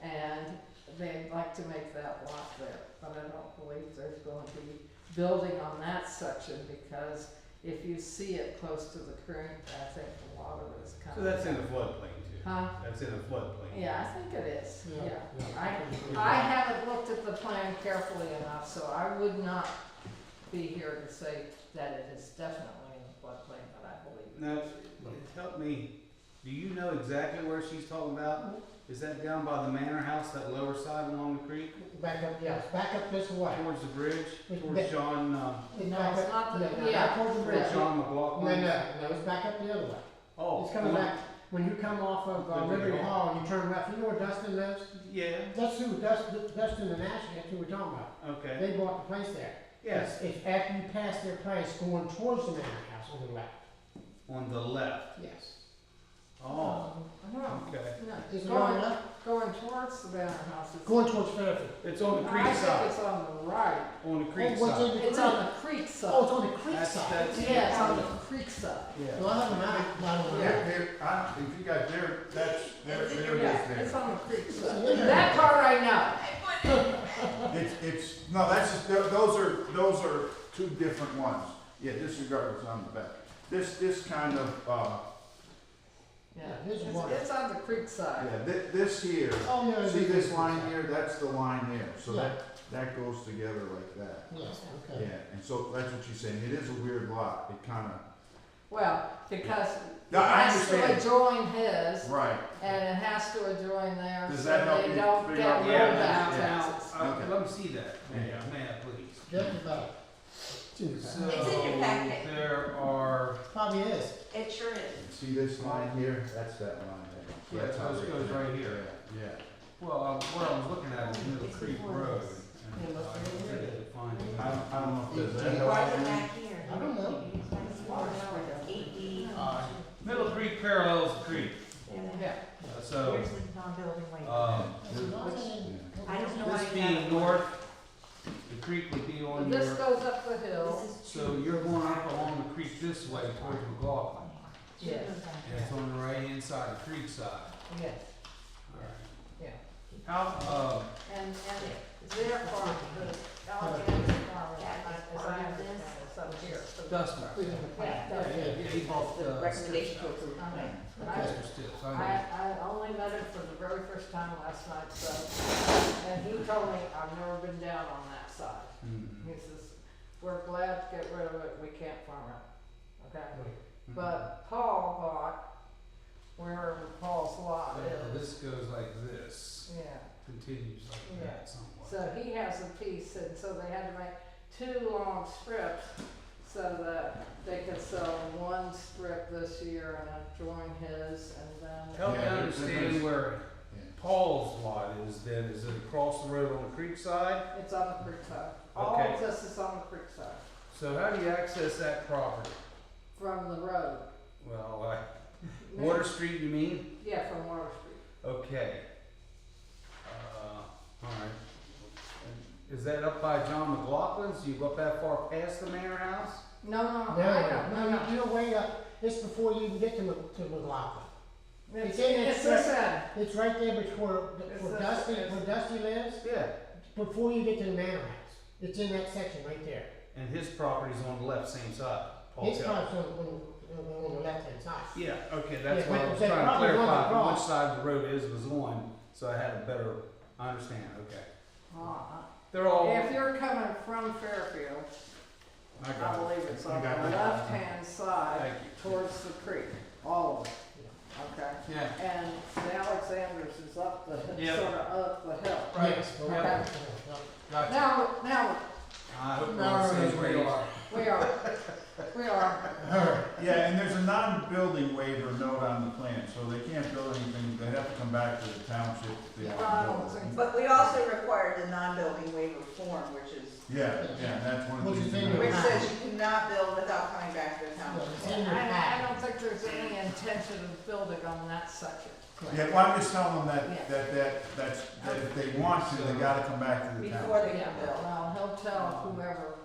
Speaker 6: and they'd like to make that lot there. But I don't believe there's going to be building on that section, because if you see it close to the creek, I think the water is kind
Speaker 1: So
Speaker 6: of.
Speaker 1: that's in the floodplain too?
Speaker 6: Huh?
Speaker 1: That's in the floodplain?
Speaker 6: Yeah, I think it is,
Speaker 4: Yeah,
Speaker 6: yeah.
Speaker 4: yeah.
Speaker 6: I haven't looked at the plan carefully enough, so I would not be here to say that it is definitely in the floodplain, but I believe it.
Speaker 1: Now, help me, do you know exactly where she's talking about? Is that down by the manor house, that lower side along the creek?
Speaker 4: Back up, yes, back up this way.
Speaker 1: Towards the bridge?
Speaker 4: It's
Speaker 1: Towards
Speaker 4: back-
Speaker 1: John,
Speaker 4: It's
Speaker 6: No,
Speaker 4: back
Speaker 6: it's
Speaker 4: up-
Speaker 6: not the-
Speaker 4: no,
Speaker 6: yeah.
Speaker 4: not towards the bridge.
Speaker 1: towards John
Speaker 4: No,
Speaker 1: McLaughlin?
Speaker 4: no, it's back up the other way.
Speaker 1: Oh.
Speaker 4: It's coming back, when you come off of
Speaker 1: Liberty
Speaker 4: Liberty
Speaker 1: Hall.
Speaker 4: Hall, you turn left, you know where Dustin lives?
Speaker 1: Yeah,
Speaker 4: That's who, Dustin and Ashley, that's who we're talking about.
Speaker 1: okay.
Speaker 4: They bought the place there.
Speaker 1: Yes,
Speaker 4: It's after you pass their place, going towards the manor house on the left.
Speaker 1: on the left.
Speaker 4: Yes.
Speaker 1: Oh,
Speaker 6: No,
Speaker 1: okay.
Speaker 6: no,
Speaker 4: Is it on the
Speaker 6: going,
Speaker 4: left?
Speaker 6: going towards the manor house. It's-
Speaker 4: Going towards Fairfield.
Speaker 1: It's on the
Speaker 6: I
Speaker 1: creek
Speaker 6: think
Speaker 1: side,
Speaker 6: it's on the right.
Speaker 1: on the creek
Speaker 4: what's
Speaker 1: side.
Speaker 4: in the
Speaker 6: It's
Speaker 4: creek?
Speaker 6: on the creek side.
Speaker 4: Oh, it's on the creek
Speaker 1: That's-
Speaker 4: side.
Speaker 1: that's-
Speaker 6: Yeah, it's on the creek side.
Speaker 1: Yeah.
Speaker 4: Well, I have a map, not on the
Speaker 7: Here, here, if you guys, there it is
Speaker 6: Yeah, it's
Speaker 7: there.
Speaker 6: on the creek side.
Speaker 4: Yeah.
Speaker 6: That part I know.
Speaker 7: No, that's just, those are two different ones. Yeah, disregard what's on the back. This kind of,
Speaker 6: Yeah,
Speaker 4: Here's one.
Speaker 6: it's on the creek side.
Speaker 7: yeah, this here,
Speaker 4: Oh, yeah.
Speaker 7: see this line here, that's the line there, so
Speaker 4: Yeah.
Speaker 7: that goes together like that.
Speaker 4: Yes,
Speaker 7: Yeah,
Speaker 4: okay.
Speaker 7: and so that's what she's saying, it is a weird lot, it kinda,
Speaker 6: Well, because it
Speaker 7: No, I
Speaker 6: has to
Speaker 7: understand.
Speaker 6: adjoin his,
Speaker 7: right,
Speaker 6: and it has to adjoin theirs,
Speaker 7: Does
Speaker 6: so
Speaker 7: that help
Speaker 6: they
Speaker 7: you
Speaker 6: don't
Speaker 7: figure
Speaker 6: get
Speaker 7: out
Speaker 6: rolled
Speaker 7: where
Speaker 1: Yeah,
Speaker 7: it is?
Speaker 6: back
Speaker 1: now,
Speaker 6: taxes.
Speaker 7: Okay.
Speaker 1: let me see that,
Speaker 7: Yeah.
Speaker 1: may I please?
Speaker 4: Just about. It's in your
Speaker 1: So,
Speaker 4: packet.
Speaker 3: It's in your packet.
Speaker 1: there are,
Speaker 4: Probably is.
Speaker 3: It sure is.
Speaker 7: see this line here, that's that line there. So
Speaker 1: Yeah,
Speaker 7: that's
Speaker 1: so
Speaker 7: how
Speaker 1: this
Speaker 7: they
Speaker 1: goes
Speaker 7: connect.
Speaker 1: right here.
Speaker 7: Yeah,
Speaker 1: well, what I was looking at is Middle Creek Road. And
Speaker 6: Yeah,
Speaker 1: I couldn't find it.
Speaker 7: I don't know if there's that.
Speaker 3: Why is it back here?
Speaker 4: I don't know.
Speaker 1: Middle Creek parallels the creek,
Speaker 6: Yeah,
Speaker 1: so,
Speaker 3: Here's the non-building weight.
Speaker 7: Yeah.
Speaker 3: I don't know why
Speaker 1: this
Speaker 3: you
Speaker 1: being
Speaker 3: have-
Speaker 1: north, the creek would be on
Speaker 6: this
Speaker 1: your,
Speaker 6: goes up the hill.
Speaker 1: so you're going up along the creek this way towards McLaughlin.
Speaker 6: Yes,
Speaker 1: And it's on the right hand side, the creek side.
Speaker 6: yes,
Speaker 1: Alright.
Speaker 6: yeah.
Speaker 1: How,
Speaker 6: And their farm, the Alexander's farm, as I understand, is up here. So-
Speaker 1: Dustin.
Speaker 6: Yeah,
Speaker 1: Yeah, he bought the.
Speaker 3: Recommendation to approve.
Speaker 6: I mean,
Speaker 1: Mr. Stips, I know.
Speaker 6: I only met him for the very first time last night, so, and he told me, I've never been down on that side.
Speaker 1: Mhm.
Speaker 6: He says, we're glad to get rid of it, we can't farm it, okay?
Speaker 1: Mhm.
Speaker 6: But Paul bought wherever Paul's lot
Speaker 1: Yeah,
Speaker 6: is,
Speaker 1: this goes like this,
Speaker 6: yeah.
Speaker 1: continues like
Speaker 6: Yeah.
Speaker 1: that somewhat.
Speaker 6: So he has a piece, and so they had to make two long strips so that they could sell one strip this year and adjoin his, and then.
Speaker 1: Help me
Speaker 7: Yeah,
Speaker 1: understand where
Speaker 7: Yeah.
Speaker 1: Paul's lot is then, is it across the road on the creek side?
Speaker 6: It's on the creek side. All
Speaker 1: Okay.
Speaker 6: of this is on the creek side,
Speaker 1: So how do you access that property?
Speaker 6: from the road.
Speaker 1: Well, Water Street, you mean?
Speaker 6: Yeah, from Water Street.
Speaker 1: Okay. Alright. Is that up by John McLaughlin's? You go up that far past the manor house?
Speaker 6: No,
Speaker 4: No, you're way up. It's before you even get to McLaughlin.
Speaker 6: It's,
Speaker 4: It's in
Speaker 6: it's
Speaker 4: that
Speaker 6: this end.
Speaker 4: It's right there before,
Speaker 6: It's
Speaker 4: where
Speaker 6: this-
Speaker 4: Dusty,
Speaker 6: it's-
Speaker 4: where Dusty lives,
Speaker 1: Yeah.
Speaker 4: before you get to the manor house. It's in that section right there.
Speaker 1: And his property's on the left, same side.
Speaker 4: His
Speaker 1: Paul's house.
Speaker 4: house on the left-hand side.
Speaker 1: Yeah, okay, that's
Speaker 4: Yeah,
Speaker 1: what I
Speaker 4: but
Speaker 1: was
Speaker 4: they
Speaker 1: trying to
Speaker 4: probably run
Speaker 1: clarify,
Speaker 4: across.
Speaker 1: which side the road was on, so I had a better, I understand, okay. They're all,
Speaker 6: If you're coming from Fairfield,
Speaker 1: I
Speaker 6: I
Speaker 1: got it.
Speaker 6: believe it's on
Speaker 7: You got
Speaker 6: the
Speaker 7: it.
Speaker 6: left-hand side
Speaker 1: Thank you.
Speaker 6: towards the creek, all of it, okay?
Speaker 1: Yeah.
Speaker 6: And the Alexander's is up the,
Speaker 1: Yeah.
Speaker 6: sort of up the hill.
Speaker 1: Right.
Speaker 4: Yes,
Speaker 1: Yeah.
Speaker 4: yeah.
Speaker 1: Gotcha.
Speaker 6: Now,
Speaker 1: I hope
Speaker 4: Now
Speaker 1: no
Speaker 4: we
Speaker 1: we are.
Speaker 6: we are,
Speaker 7: Yeah, and there's a non-building
Speaker 3: required the non-building waiver form, which is,
Speaker 7: Yeah, that's one of the
Speaker 4: Which is
Speaker 7: things.
Speaker 4: in your
Speaker 3: which
Speaker 4: packet.
Speaker 3: says you cannot build without coming back to the township.
Speaker 4: It's in your
Speaker 6: I
Speaker 4: packet.
Speaker 6: don't think there's any intention of building on that section.
Speaker 7: Yeah, well, I'm just telling them that if they want to, they gotta come back to the town.
Speaker 3: Before they
Speaker 6: Yeah,
Speaker 3: can build.
Speaker 6: well, he'll tell whoever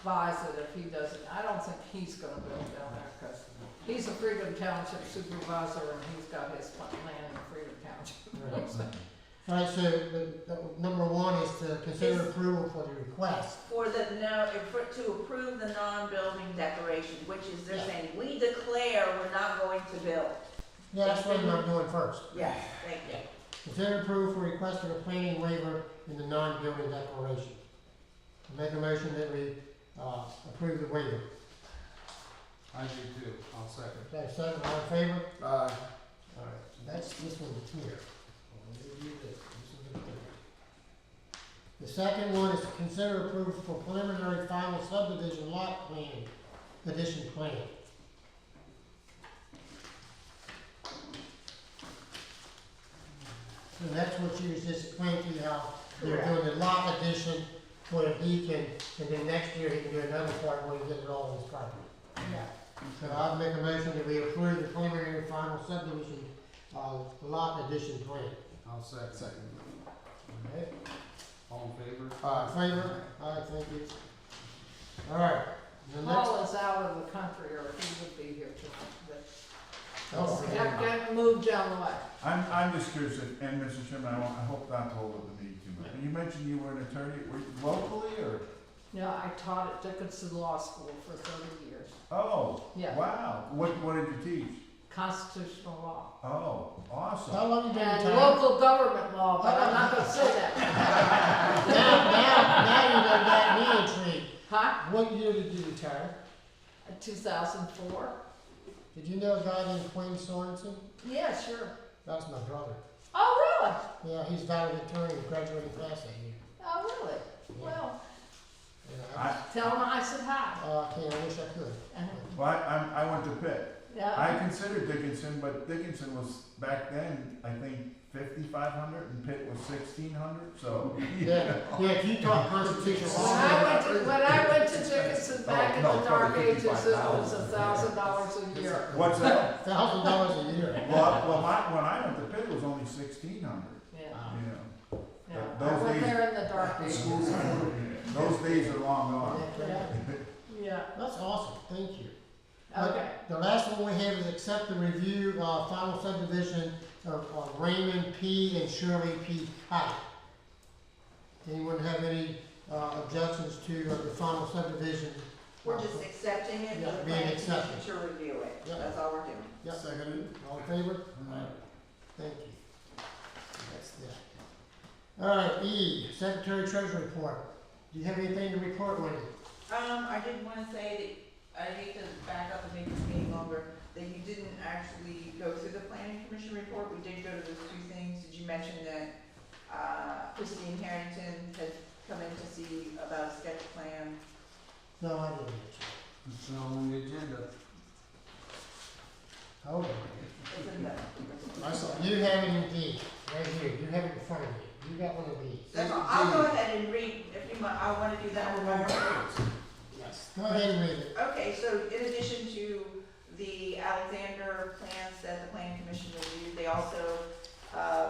Speaker 6: buys it if he doesn't, I don't think he's gonna build down there, cause he's a Freedom Township supervisor and he's got his land in Freedom Township.
Speaker 4: All right, so the number one is to consider approval for the request.
Speaker 3: For the, no, to approve the non-building declaration, which is they're
Speaker 4: Yeah.
Speaker 3: saying, we declare we're not going to build.
Speaker 4: Yeah, that's what I'm doing first.
Speaker 3: Yes, thank you.
Speaker 4: Consider approval for request for a planning waiver in the non-building declaration. I make a motion that we, approve the waiver.
Speaker 1: I do too, I'll second.
Speaker 4: Okay, second, all in favor?
Speaker 9: Uh,
Speaker 4: Alright, so that's this one here. Let me do this. This is the second one is to consider approval for preliminary final subdivision lot plan, addition plan. And that's what you was just explaining to you how they're doing the lot addition for the beacon, and then next year he can do another part where he gets it all on his property.
Speaker 6: Yeah.
Speaker 4: So I'll make a motion that we approve the preliminary final subdivision, lot addition plan.
Speaker 1: I'll second.
Speaker 9: second.
Speaker 4: Okay,
Speaker 1: All in favor?
Speaker 4: favor? Aye, thank you. Alright, the next,
Speaker 6: Paul is out of the country or he would be here tonight, but
Speaker 4: oh,
Speaker 6: get moved down the way.
Speaker 7: I'm just curious, and Mr. Chairman, I hope not to hold up the meeting too much. You mentioned you were an attorney, were you locally or?
Speaker 6: Yeah, I taught at Dickinson Law School for 30 years.
Speaker 7: Oh,
Speaker 6: Yeah.
Speaker 7: wow. What did you teach?
Speaker 6: Constitutional law.
Speaker 7: Oh, awesome.
Speaker 4: how long you been
Speaker 6: And
Speaker 4: retired?
Speaker 6: local government law, but I'm not gonna say that.
Speaker 4: Now you done got me intrigued.
Speaker 6: Huh?
Speaker 4: What year did you retire?
Speaker 6: 2004?
Speaker 4: Did you know a guy named Quinn Sorensen?
Speaker 6: Yeah, sure.
Speaker 4: That was my brother.
Speaker 6: Oh, really?
Speaker 4: Yeah, he's valedictorian, graduating class that year.
Speaker 6: Oh, really? Well,
Speaker 4: Yeah,
Speaker 6: tell him I said hi.
Speaker 4: okay, I wish I could.
Speaker 7: Well, I went to Pitt.
Speaker 6: Yeah.
Speaker 7: I considered Dickinson, but Dickinson was back then, I think, 5,500 and Pitt was 1,600, so.
Speaker 4: Yeah, if you taught constitutional
Speaker 6: When
Speaker 4: law.
Speaker 6: I went to Dickinson back in the
Speaker 8: no,
Speaker 6: dark
Speaker 8: probably
Speaker 6: ages, it was
Speaker 8: $55,000.
Speaker 6: $1,000 a year.
Speaker 7: What's that?
Speaker 4: $1,000 a year.
Speaker 7: Well, when I went to Pitt, it was only 1,600,
Speaker 6: Yeah,
Speaker 7: you know.
Speaker 6: yeah.
Speaker 7: Those
Speaker 6: I went
Speaker 7: days-
Speaker 6: there in the dark ages.
Speaker 7: Those days are long gone.
Speaker 6: Yeah, yeah,
Speaker 4: That's awesome, thank you.
Speaker 6: okay.
Speaker 4: The last one we have is accept the review, final subdivision of Raymond P. and Shirley P. Pike. Anyone have any, objections to the final subdivision?
Speaker 3: We're just accepting it,
Speaker 4: Yeah,
Speaker 3: for the
Speaker 4: being
Speaker 3: planning
Speaker 4: accepted.
Speaker 3: commission to review it.
Speaker 4: Yeah.
Speaker 3: That's all we're doing.
Speaker 4: Yep.
Speaker 9: Seconded.
Speaker 4: All in favor? Alright, thank you. That's that. Alright, E, Secretary Treasurer Report. Do you have anything to report, Wendy?
Speaker 3: I did wanna say that, I hate to back up and make this meeting longer, that you didn't actually go through the planning commission report. We did go to those two things. Did you mention that, Christine Harrington had come in to see about a sketch plan?
Speaker 4: No, I didn't.
Speaker 1: It's not on the agenda.
Speaker 4: Hold on.
Speaker 3: It's in the.
Speaker 9: I saw it.
Speaker 4: You have it in D, right here, you have it in front of you, you got one of these.
Speaker 3: That's all. I'll go ahead and read, if you want, I wanna do that one.
Speaker 4: Yes. Go ahead and read it.
Speaker 3: Okay, so in addition to the Alexander plans that the planning commission reviewed, they also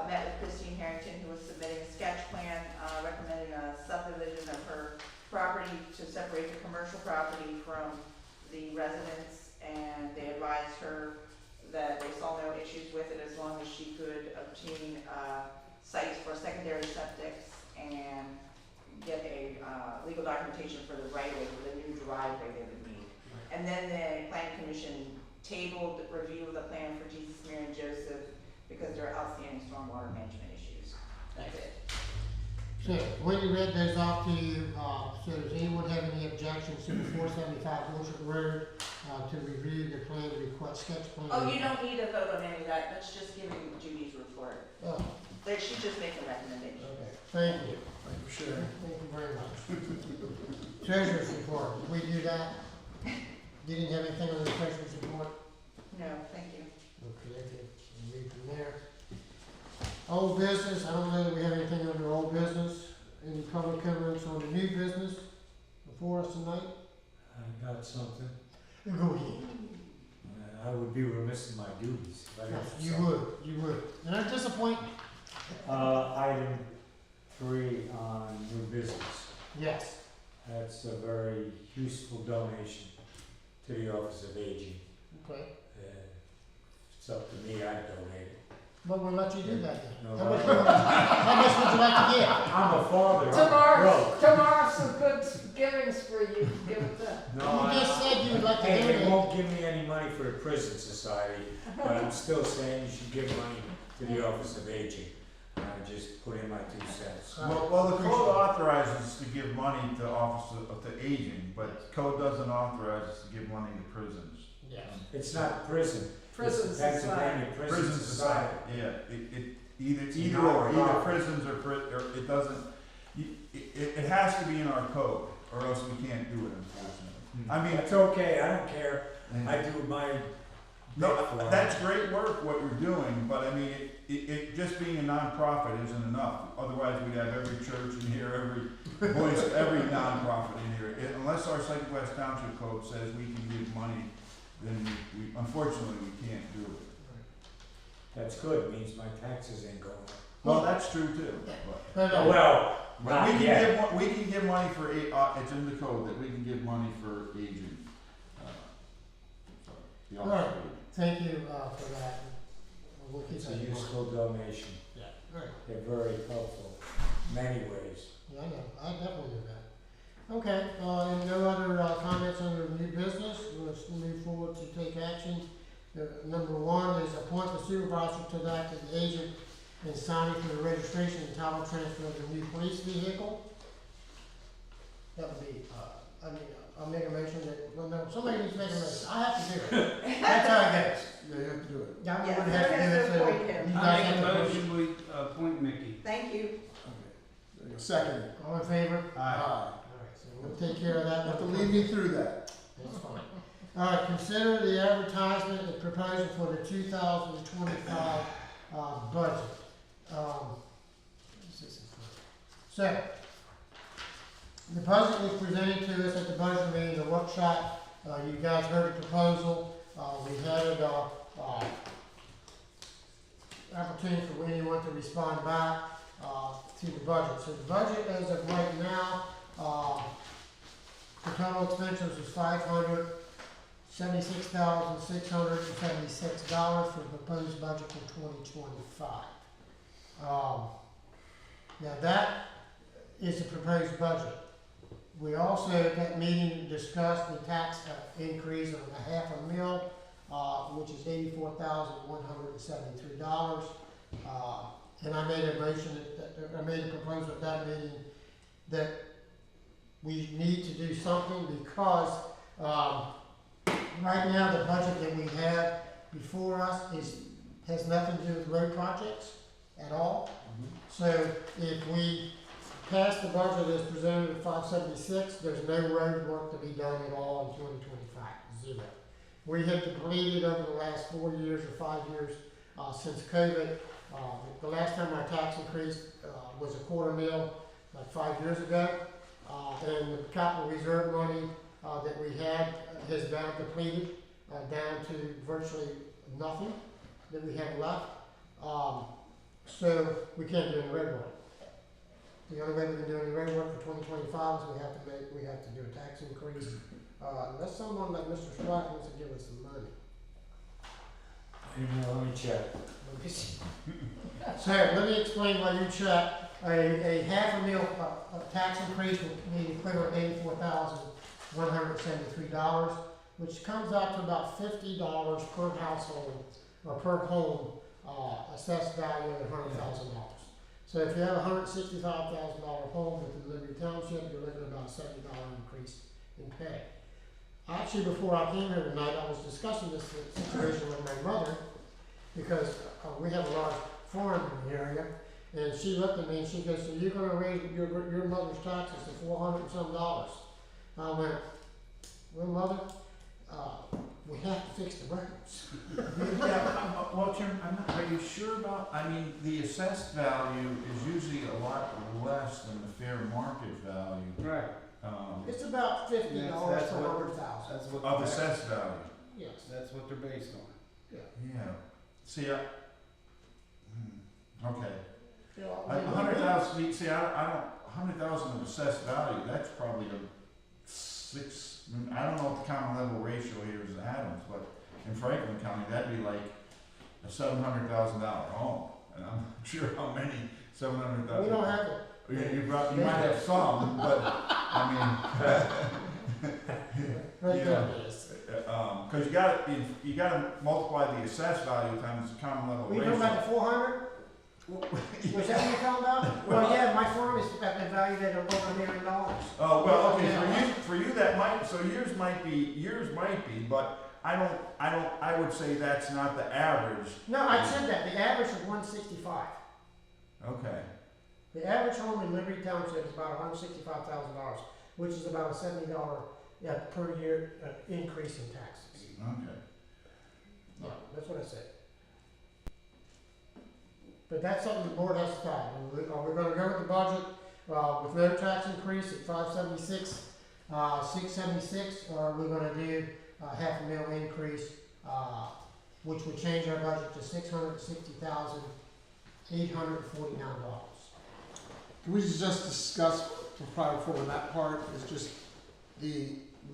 Speaker 3: met with Christine Harrington, who was submitting a sketch plan, recommending a subdivision of her property to separate the commercial property from the residence, and they advised her that they saw no issues with it as long as she could obtain sites for secondary septics and get a legal documentation for the right of way, for the new driveway they would need. And then the planning commission tabled the review of the plan for Jesus, Mary, and Joseph because there are outstanding stormwater management issues. That's it.
Speaker 4: So, when you read those off to you, so does anyone have any objections to the 475 Wilshire Road, to review the plan to request sketch plan?
Speaker 3: Oh, you don't need a vote on any of that, that's just giving Judy's report.
Speaker 4: Oh,
Speaker 3: That she just make a recommendation.
Speaker 4: okay, thank you.
Speaker 9: Thank you for sharing.
Speaker 4: Thank you very much. Treasurer's report, did we do that? You didn't have anything on the treasurer's report?
Speaker 3: No, thank you.
Speaker 4: Okay, read from there. Old business, I don't know that we have anything under old business. any public comments on the new business before us tonight?
Speaker 5: I got something.
Speaker 4: Go ahead.
Speaker 5: I would be remiss in my duties if I didn't.
Speaker 4: You would. And I'm disappointed.
Speaker 5: Item 3 on new business.
Speaker 4: Yes.
Speaker 5: That's a very useful donation to the Office of Aging.
Speaker 4: Okay.
Speaker 5: It's up to me, I'd donate it.
Speaker 4: But we'll let you do that then.
Speaker 5: No,
Speaker 4: How much would you like to give?
Speaker 5: I'm a father, I'm
Speaker 6: Tomorrow,
Speaker 5: broke.
Speaker 6: tomorrow's some good givings for you, give it that.
Speaker 5: No,
Speaker 4: You just said you would like to
Speaker 5: Hey, they
Speaker 4: donate.
Speaker 5: won't give me any money for the prison society, but I'm still saying you should give money to the Office of Aging. I just put in my 2 cents.
Speaker 7: Well, the code authorizes us to give money to Office of the Aging, but code doesn't authorize us to give money to prisons.
Speaker 4: Yes.
Speaker 5: It's not prison.
Speaker 6: Prison
Speaker 5: It's Pennsylvania
Speaker 6: society.
Speaker 5: Prison Society.
Speaker 7: Yeah,
Speaker 5: It's
Speaker 7: either
Speaker 5: not
Speaker 7: either
Speaker 5: our-
Speaker 7: prisons or it doesn't, it has to be in our code, or else we can't do it, unfortunately. I mean,
Speaker 5: It's okay, I don't care. I do my
Speaker 7: no,
Speaker 5: bit for 'em.
Speaker 7: that's great work, what you're doing, but I mean, it just being a nonprofit isn't enough. Otherwise, we'd have every church in here, every voice, every nonprofit in here. Unless our West Township code says we can give money, then we unfortunately, we can't do it.
Speaker 5: That's good, means my taxes ain't going up.
Speaker 7: Well, that's true too.
Speaker 4: But,
Speaker 5: Well,
Speaker 7: We
Speaker 5: not
Speaker 7: can
Speaker 5: yet.
Speaker 7: give, we can give money for, it's in the code that we can give money for aging. The
Speaker 4: All right.
Speaker 7: office of aging.
Speaker 4: thank you, for that. We'll keep
Speaker 5: It's
Speaker 4: that
Speaker 5: a
Speaker 4: in mind.
Speaker 5: useful donation.
Speaker 4: Yeah, all right.
Speaker 5: They're very helpful, many ways.
Speaker 4: Yeah, I know, I definitely do that. Okay, and no other, comments under new business, let's move forward to take action. Number 1 is appoint the supervisor to act as the agent in signing for the registration and title transfer of the new police vehicle. That would be, I'll make a motion that, well, no, somebody needs to make a motion, I have to do it. That's how it goes.
Speaker 9: Yeah, you have to do it.
Speaker 4: Yeah, I'm
Speaker 3: Yeah,
Speaker 4: gonna have to do it, so
Speaker 3: appoint him.
Speaker 4: you
Speaker 1: I
Speaker 4: guys
Speaker 1: make
Speaker 4: have
Speaker 1: a
Speaker 4: to push.
Speaker 1: motion, we appoint Mickey.
Speaker 3: Thank you.
Speaker 9: Okay. There you go. Second.
Speaker 4: All in favor?
Speaker 1: Aye.
Speaker 4: Alright, so we'll take care of that.
Speaker 9: You have to lead me through that.
Speaker 4: That's fine. Alright, consider the advertisement and proposal for the 2025, budget. So, the budget was presented to us at the budget meeting, the workshop, you guys heard the proposal, we had, opportunity for anyone to respond back, to the budget. So the budget as of right now, the total expenses is $576,676 for the proposed budget for 2025. Now that is the proposed budget. We also, at that meeting, discussed the tax increase of $500,000, which is $84,173. And I made a motion, I made a proposal at that meeting that we need to do something because right now the budget that we have before us has nothing to do with road projects at all. So if we pass the budget as presented at 576, there's no road work to be done at all in 2025, 0. We have depleted over the last 4 years or 5 years since COVID. The last time our tax increase was $250,000, like 5 years ago. And the capital reserve money that we had has now depleted down to virtually nothing that we have left. So we can't do any road work. The only way we can do any road work for 2025 is we have to do a tax increase. Unless someone like Mr. Spratt wants to give us some money.
Speaker 5: Let me check.
Speaker 4: So let me explain why you check. A $500,000 tax increase would be equivalent to $84,173, which comes out to about $50 per household or per home, assessed value of $100,000. So if you have a $165,000 home within Liberty Township, you're looking at about a $70 increase in pay. Actually, before I came here tonight, I was discussing this situation with my mother because we have a large farm in the area, and she looked at me and she goes, "So you're going to raise your mother's taxes to $400 and some dollars?" I went, "Well, Mother, we have to fix the roads.
Speaker 7: Yeah, well, Jim, are you sure about, I mean, the assessed value is usually a lot less than the fair market value.
Speaker 1: Right.
Speaker 4: It's about $50
Speaker 1: That's
Speaker 4: per
Speaker 1: what-
Speaker 4: 100,000.
Speaker 1: That's what.
Speaker 7: Of assessed value,
Speaker 4: Yes.
Speaker 1: That's what they're based on.
Speaker 7: yeah. See, okay.
Speaker 4: Yeah,
Speaker 7: A 100,000, see, I don't, 100,000 of assessed value, that's probably a I don't know what the common level ratio here is in Adams, but in Franklin County, that'd be like a $700,000 home. And I'm not sure how many $700,000.
Speaker 4: We don't have it.
Speaker 7: You might have some, but, I
Speaker 4: Right
Speaker 7: Yeah.
Speaker 4: there it is.
Speaker 7: mean, cause you gotta multiply the assessed value times the common level
Speaker 4: We
Speaker 7: ratio.
Speaker 4: talking about the 400? Was that what you're talking about? Well, yeah, my farm is valued at over $1 million.
Speaker 7: Oh, well, okay, for you that might, so yours might be, but I would say that's not the average.
Speaker 4: No, I said that, the average is 165.
Speaker 7: Okay,
Speaker 4: The average home in Liberty Township is about $165,000, which is about a $70 per year increase in taxes.
Speaker 7: okay.
Speaker 4: Yeah, that's what I said. But that's something the board has to decide. Are we gonna go with the budget, with no tax increase at 576, 676, or are we gonna do a $500,000 increase, which would change our budget to $660,849?
Speaker 9: Can we just discuss, probably before that part, is just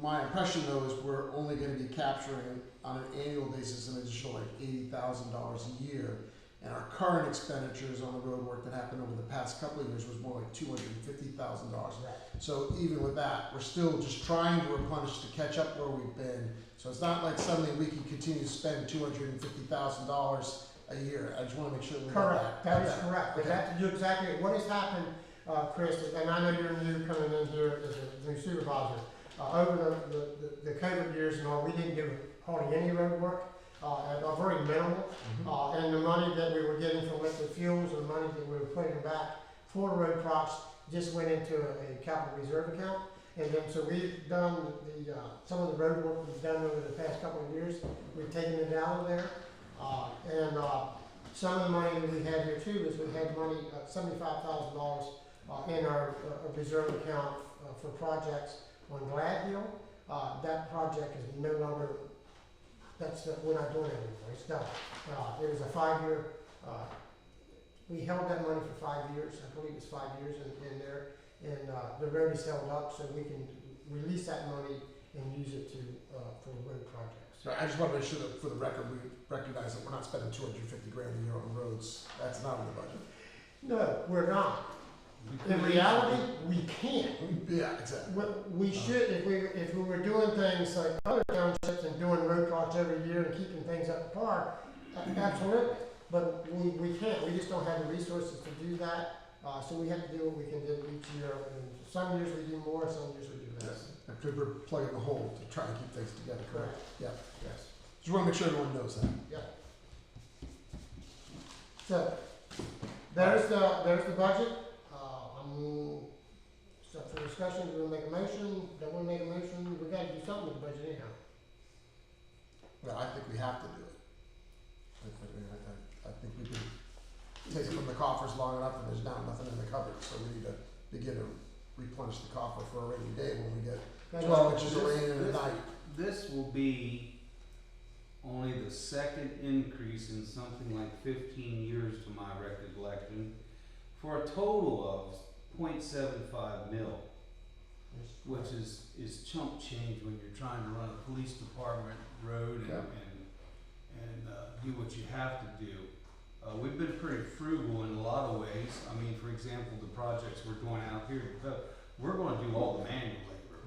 Speaker 9: my impression though is we're only gonna be capturing on an annual basis an additional like $80,000 a year. And our current expenditures on the road work that happened over the past couple of years was more like $250,000. So even with that, we're still just trying to replenish to catch up where we've been. So it's not like suddenly we can continue to spend $250,000 a year. I just wanna make sure we got
Speaker 4: Correct, that is
Speaker 9: Okay.
Speaker 4: correct. But
Speaker 9: Okay.
Speaker 4: that's exactly, what has happened, Chris, and I know you're new coming in here as a new supervisor. Over the COVID years and all, we didn't do hardly any road work. Very minimal, and the money that we were getting from liquid fuels and the money that we were putting back for road props just went into a capital reserve account. And then, so we've done some of the road work we've done over the past couple of years, we've taken it out of there. And some of the money that we had here too is we had money, $75,000 in our reserve account for projects on Glad Hill. That project is no longer, we're not doing it anymore, it's done. It was a 5-year, we held that money for 5 years, I believe it's 5 years in there. And the road is held up so we can release that money and use it for road projects.
Speaker 9: So I just wanna make sure that for the record, we recognize that we're not spending $250 grand a year on roads. That's not in the budget.
Speaker 4: No, we're not. In reality, we can't.
Speaker 9: Yeah, exactly.
Speaker 4: We should, if we were doing things like other townships and doing road projects every year and keeping things up to par, absolutely. But we can't, we just don't have the resources to do that. So we have to do what we can do each year. And some years we do more, some years we do less.
Speaker 9: Because we're plugging the hole to try and keep things together, correct? Yeah.
Speaker 4: Yes.
Speaker 9: Just wanna make sure everyone knows that.
Speaker 4: So, there's the budget. Stuff for discussion, do we make a motion? Don't we make a motion? We gotta do something with the budget anyhow.
Speaker 9: Well, I think we have to do it. I think we can take it from the coffers long enough and there's now nothing in the cupboard, so we need to begin to replenish the coffer for a rainy day when we get 12 inches of rain in a night.
Speaker 1: This will be only the second increase in something like 15 years to my recollection, for a total of 0.75 mil, which is chump change when you're trying to run a police department road
Speaker 9: Yeah.
Speaker 1: and do what you have to do. We've been pretty frugal in a lot of ways. I mean, for example, the projects we're doing out here, we're going to do all the manual labor.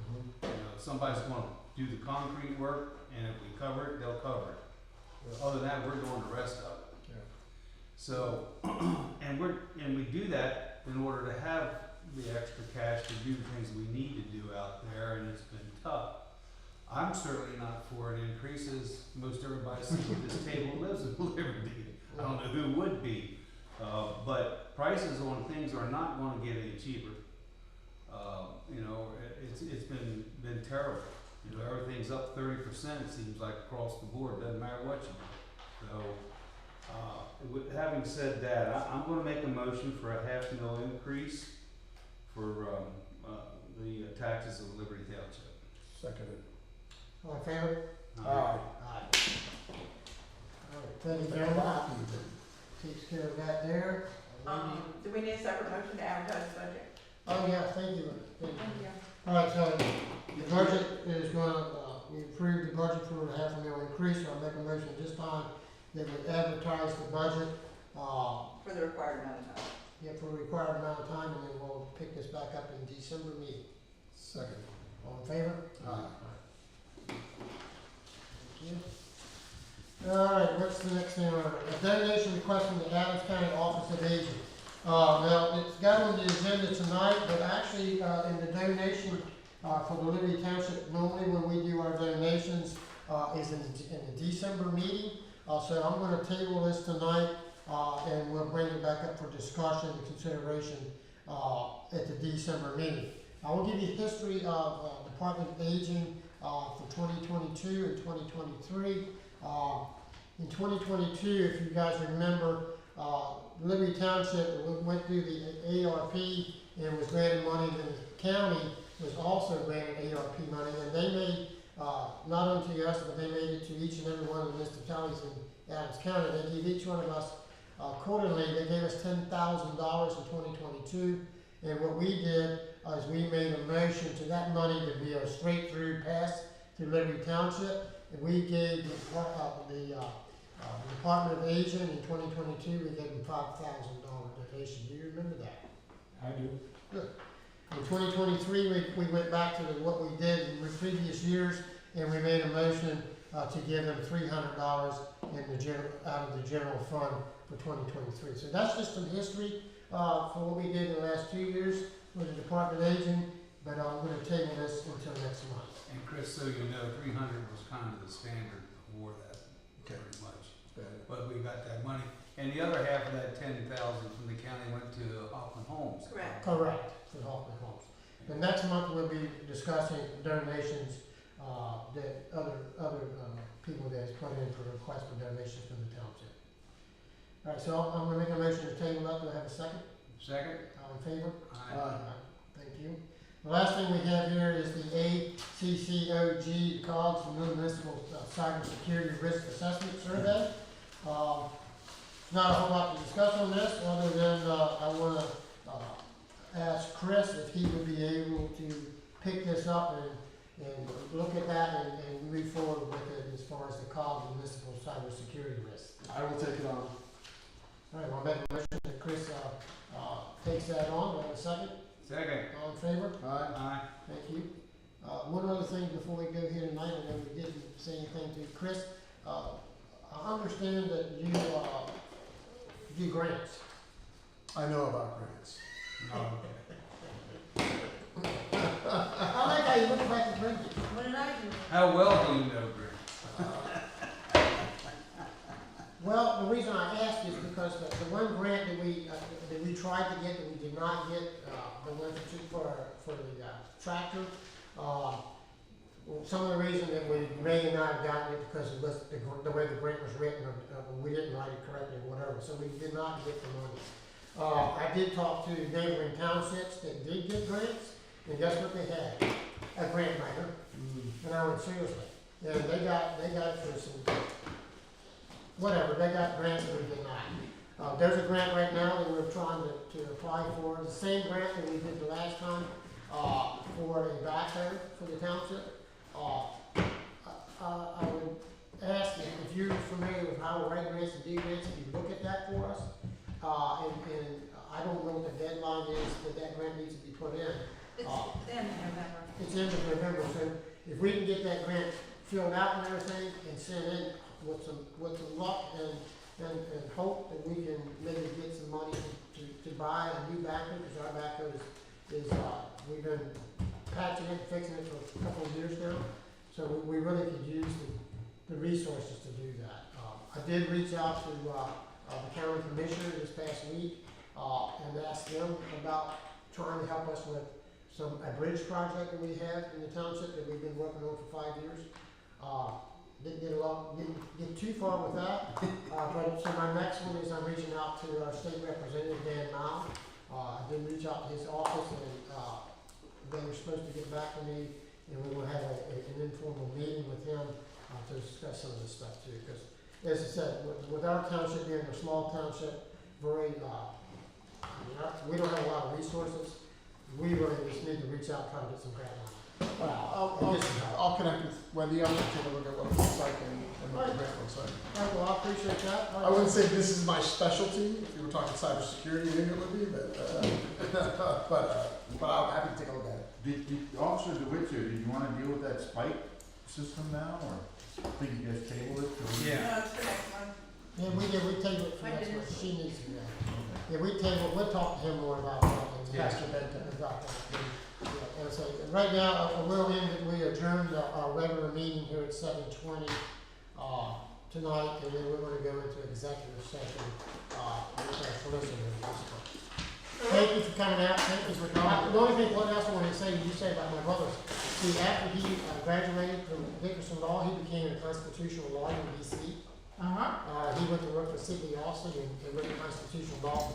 Speaker 1: You know, if somebody's going to do the concrete work, and if we cover it, they'll cover it. Other than that, we're doing the rest of it.
Speaker 9: Yeah.
Speaker 1: So, and we do that in order to have the extra cash to do the things we need to do out there, and it's been tough. I'm certainly not for an increase, as most everybody sitting at this table lives in Liberty. I don't know who would be, but prices on things are not going to get any cheaper. You know, it's been terrible. You know, everything's up 30%, it seems like across the board, doesn't matter what you do. So, having said that, I'm gonna make a motion for a $500,000 increase for, the taxes of Liberty Township.
Speaker 9: Seconded.
Speaker 4: All in favor?
Speaker 9: Aye.
Speaker 4: Aye. All right, thank you very much. Takes care of that there.
Speaker 3: Do we need a separate motion to advertise the budget?
Speaker 4: Oh, yeah, thank you, thank you.
Speaker 3: Thank you.
Speaker 4: All right, so the budget is gonna, we approved the budget for a $500,000 increase, so I'll make a motion this time that we advertise the budget,
Speaker 3: For the required amount of time.
Speaker 4: yeah, for a required amount of time, and then we'll pick this back up in December meeting.
Speaker 9: Second.
Speaker 4: All in favor?
Speaker 9: Aye.
Speaker 4: Thank you. All right, what's the next thing on it? A donation request from the Adams County Office of Aging. Now, it's got on the agenda tonight, but actually, in the donation, for the Liberty Township, normally when we do our donations, is in the December meeting. So I'm gonna table this tonight, and we'll bring it back up for discussion and consideration, at the December meeting. I will give you history of Department of Aging for 2022 and 2023. In 2022, if you guys remember, Liberty Township went through the ARP and was granted money, and the county was also granted ARP money, and they made, not only to us, but they made it to each and every one of the municipalities in Adams County. They gave each one of us quarterly, they gave us $10,000 in 2022, and what we did is we made a motion to that money to be a straight through pass to Liberty Township, and we gave the Department of Aging in 2022, we gave them $5,000 donation. Do you remember that?
Speaker 5: I do.
Speaker 4: Good. In 2023, we went back to what we did in the previous years, and we made a motion to give them $300 out of the general fund for 2023. So that's just some history for what we did in the last 2 years with the Department of Aging, but I'm going to table this until next month.
Speaker 1: And Chris, so you know, 300 was kind of the standard before that,
Speaker 9: Okay.
Speaker 1: pretty much.
Speaker 9: Bad.
Speaker 1: But we got that money. And the other half of that 10,000 from the county went to Hoffman Homes.
Speaker 3: Correct.
Speaker 4: Correct, for the Hoffman Homes. The next month, we'll be discussing donations that other people that has put in for requests for donations from the township. All right, so I'm gonna make a motion to table up. Do I have a second?
Speaker 1: Second?
Speaker 4: All in favor?
Speaker 1: Aye.
Speaker 4: Thank you. The last thing we have here is the ACCOG COGS, the Municipal Cybersecurity Risk Assessment Survey. Not a whole lot to discuss on this, other than I want to ask Chris if he would be able to pick this up and look at that and move forward with it as far as the COGS, municipal cybersecurity risk.
Speaker 9: I will take it on.
Speaker 4: All right, I'll make a motion that Chris takes that on. Do I have a second?
Speaker 1: Second.
Speaker 4: All in favor?
Speaker 9: Aye.
Speaker 1: Aye.
Speaker 4: Thank you. One other thing before we go here tonight, I know we didn't say anything to Chris. I understand that you do grants.
Speaker 9: I know about grants.
Speaker 1: No, okay.
Speaker 4: I like how you look back and drink it.
Speaker 3: What did I do?
Speaker 1: How well do you know Grant?
Speaker 4: Well, the reason I asked is because the one grant that we tried to get, that we did not get, the one for the tractor, some of the reason that we may not have gotten it because it was the way the grant was written, we didn't write it correctly or whatever, so we did not get the money. I did talk to neighboring townships that did get grants, and guess what they had? A grant writer. And I went, seriously. And they got it for some, whatever, they got grants that we did not. There's a grant right now that we're trying to apply for, the same grant that we did the last time, for a backhoe for the township. I would ask if you're familiar with how to write grants and do grants, if you look at that for us. And I don't know what the deadline is that grant needs to be put in.
Speaker 3: It's the end of November.
Speaker 4: It's end of November, so if we can get that grant filled out and everything and sent in with some luck and hope that we can maybe get some money to buy a new backhoe, because our backhoe is we've been patching it, fixing it for a couple of years now. So we really could use the resources to do that. I did reach out to the county commissioner this past week and asked them about trying to help us with a bridge project that we have in the township that we've been working on for 5 years. Didn't get too far with that, but so my next one is I'm reaching out to our state representative, Dan Mao. I did reach out to his office and, they were supposed to get back to me, and we will have an informal meeting with him, to discuss some of this stuff too, because as I said, with our township being a small township, very, we don't have a lot of resources. We really just need to reach out, try to get some grant money.
Speaker 9: Well,
Speaker 4: And this is how-
Speaker 9: I'll connect with Wendy, I'll take a look at what it looks like and what the grant looks like.
Speaker 4: All right, well, I appreciate that. All right.
Speaker 9: I wouldn't say this is my specialty, if you were talking cybersecurity, maybe it would be, but, but I'm happy to take a look at it.
Speaker 7: Did Officer DeWitt, did you wanna deal with that spike system now, or I think you guys tabled it?
Speaker 1: Yeah.
Speaker 3: No, it's the next one.
Speaker 4: Yeah, we did, we tabled it for
Speaker 3: I
Speaker 4: next
Speaker 3: did.
Speaker 4: month, she needs to, yeah, we tabled, we'll talk to him more about that, and
Speaker 1: Yeah.
Speaker 4: Pastor Benton about that. Yeah, and so, right now, we adjourned our regular meeting here at 7:20, tonight, and then we're gonna go into executive session, with our solicitor. Thank you for coming out, thank you for coming. The only thing, what else I wanted to say, you say about my brother, see, after he graduated from Dickerson Law, he became a constitutional lawyer in DC. He went to work for Sidney Austin and wrote constitutional law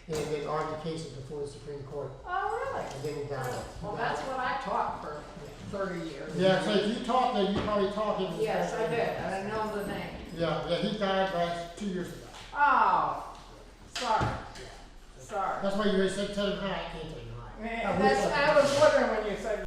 Speaker 4: and then argued cases before the Supreme Court.
Speaker 6: Oh, really?
Speaker 4: And then he died.
Speaker 6: Well, that's what I taught for 30 years.
Speaker 4: Yeah, so if you talk, then you probably talk him.
Speaker 6: Yes, I did, and I know the name.
Speaker 4: Yeah, he died last 2 years ago.
Speaker 6: Oh, sorry, sorry.
Speaker 4: That's why you always say, tell him hi, I can't tell him hi.
Speaker 6: That's, I was wondering when you said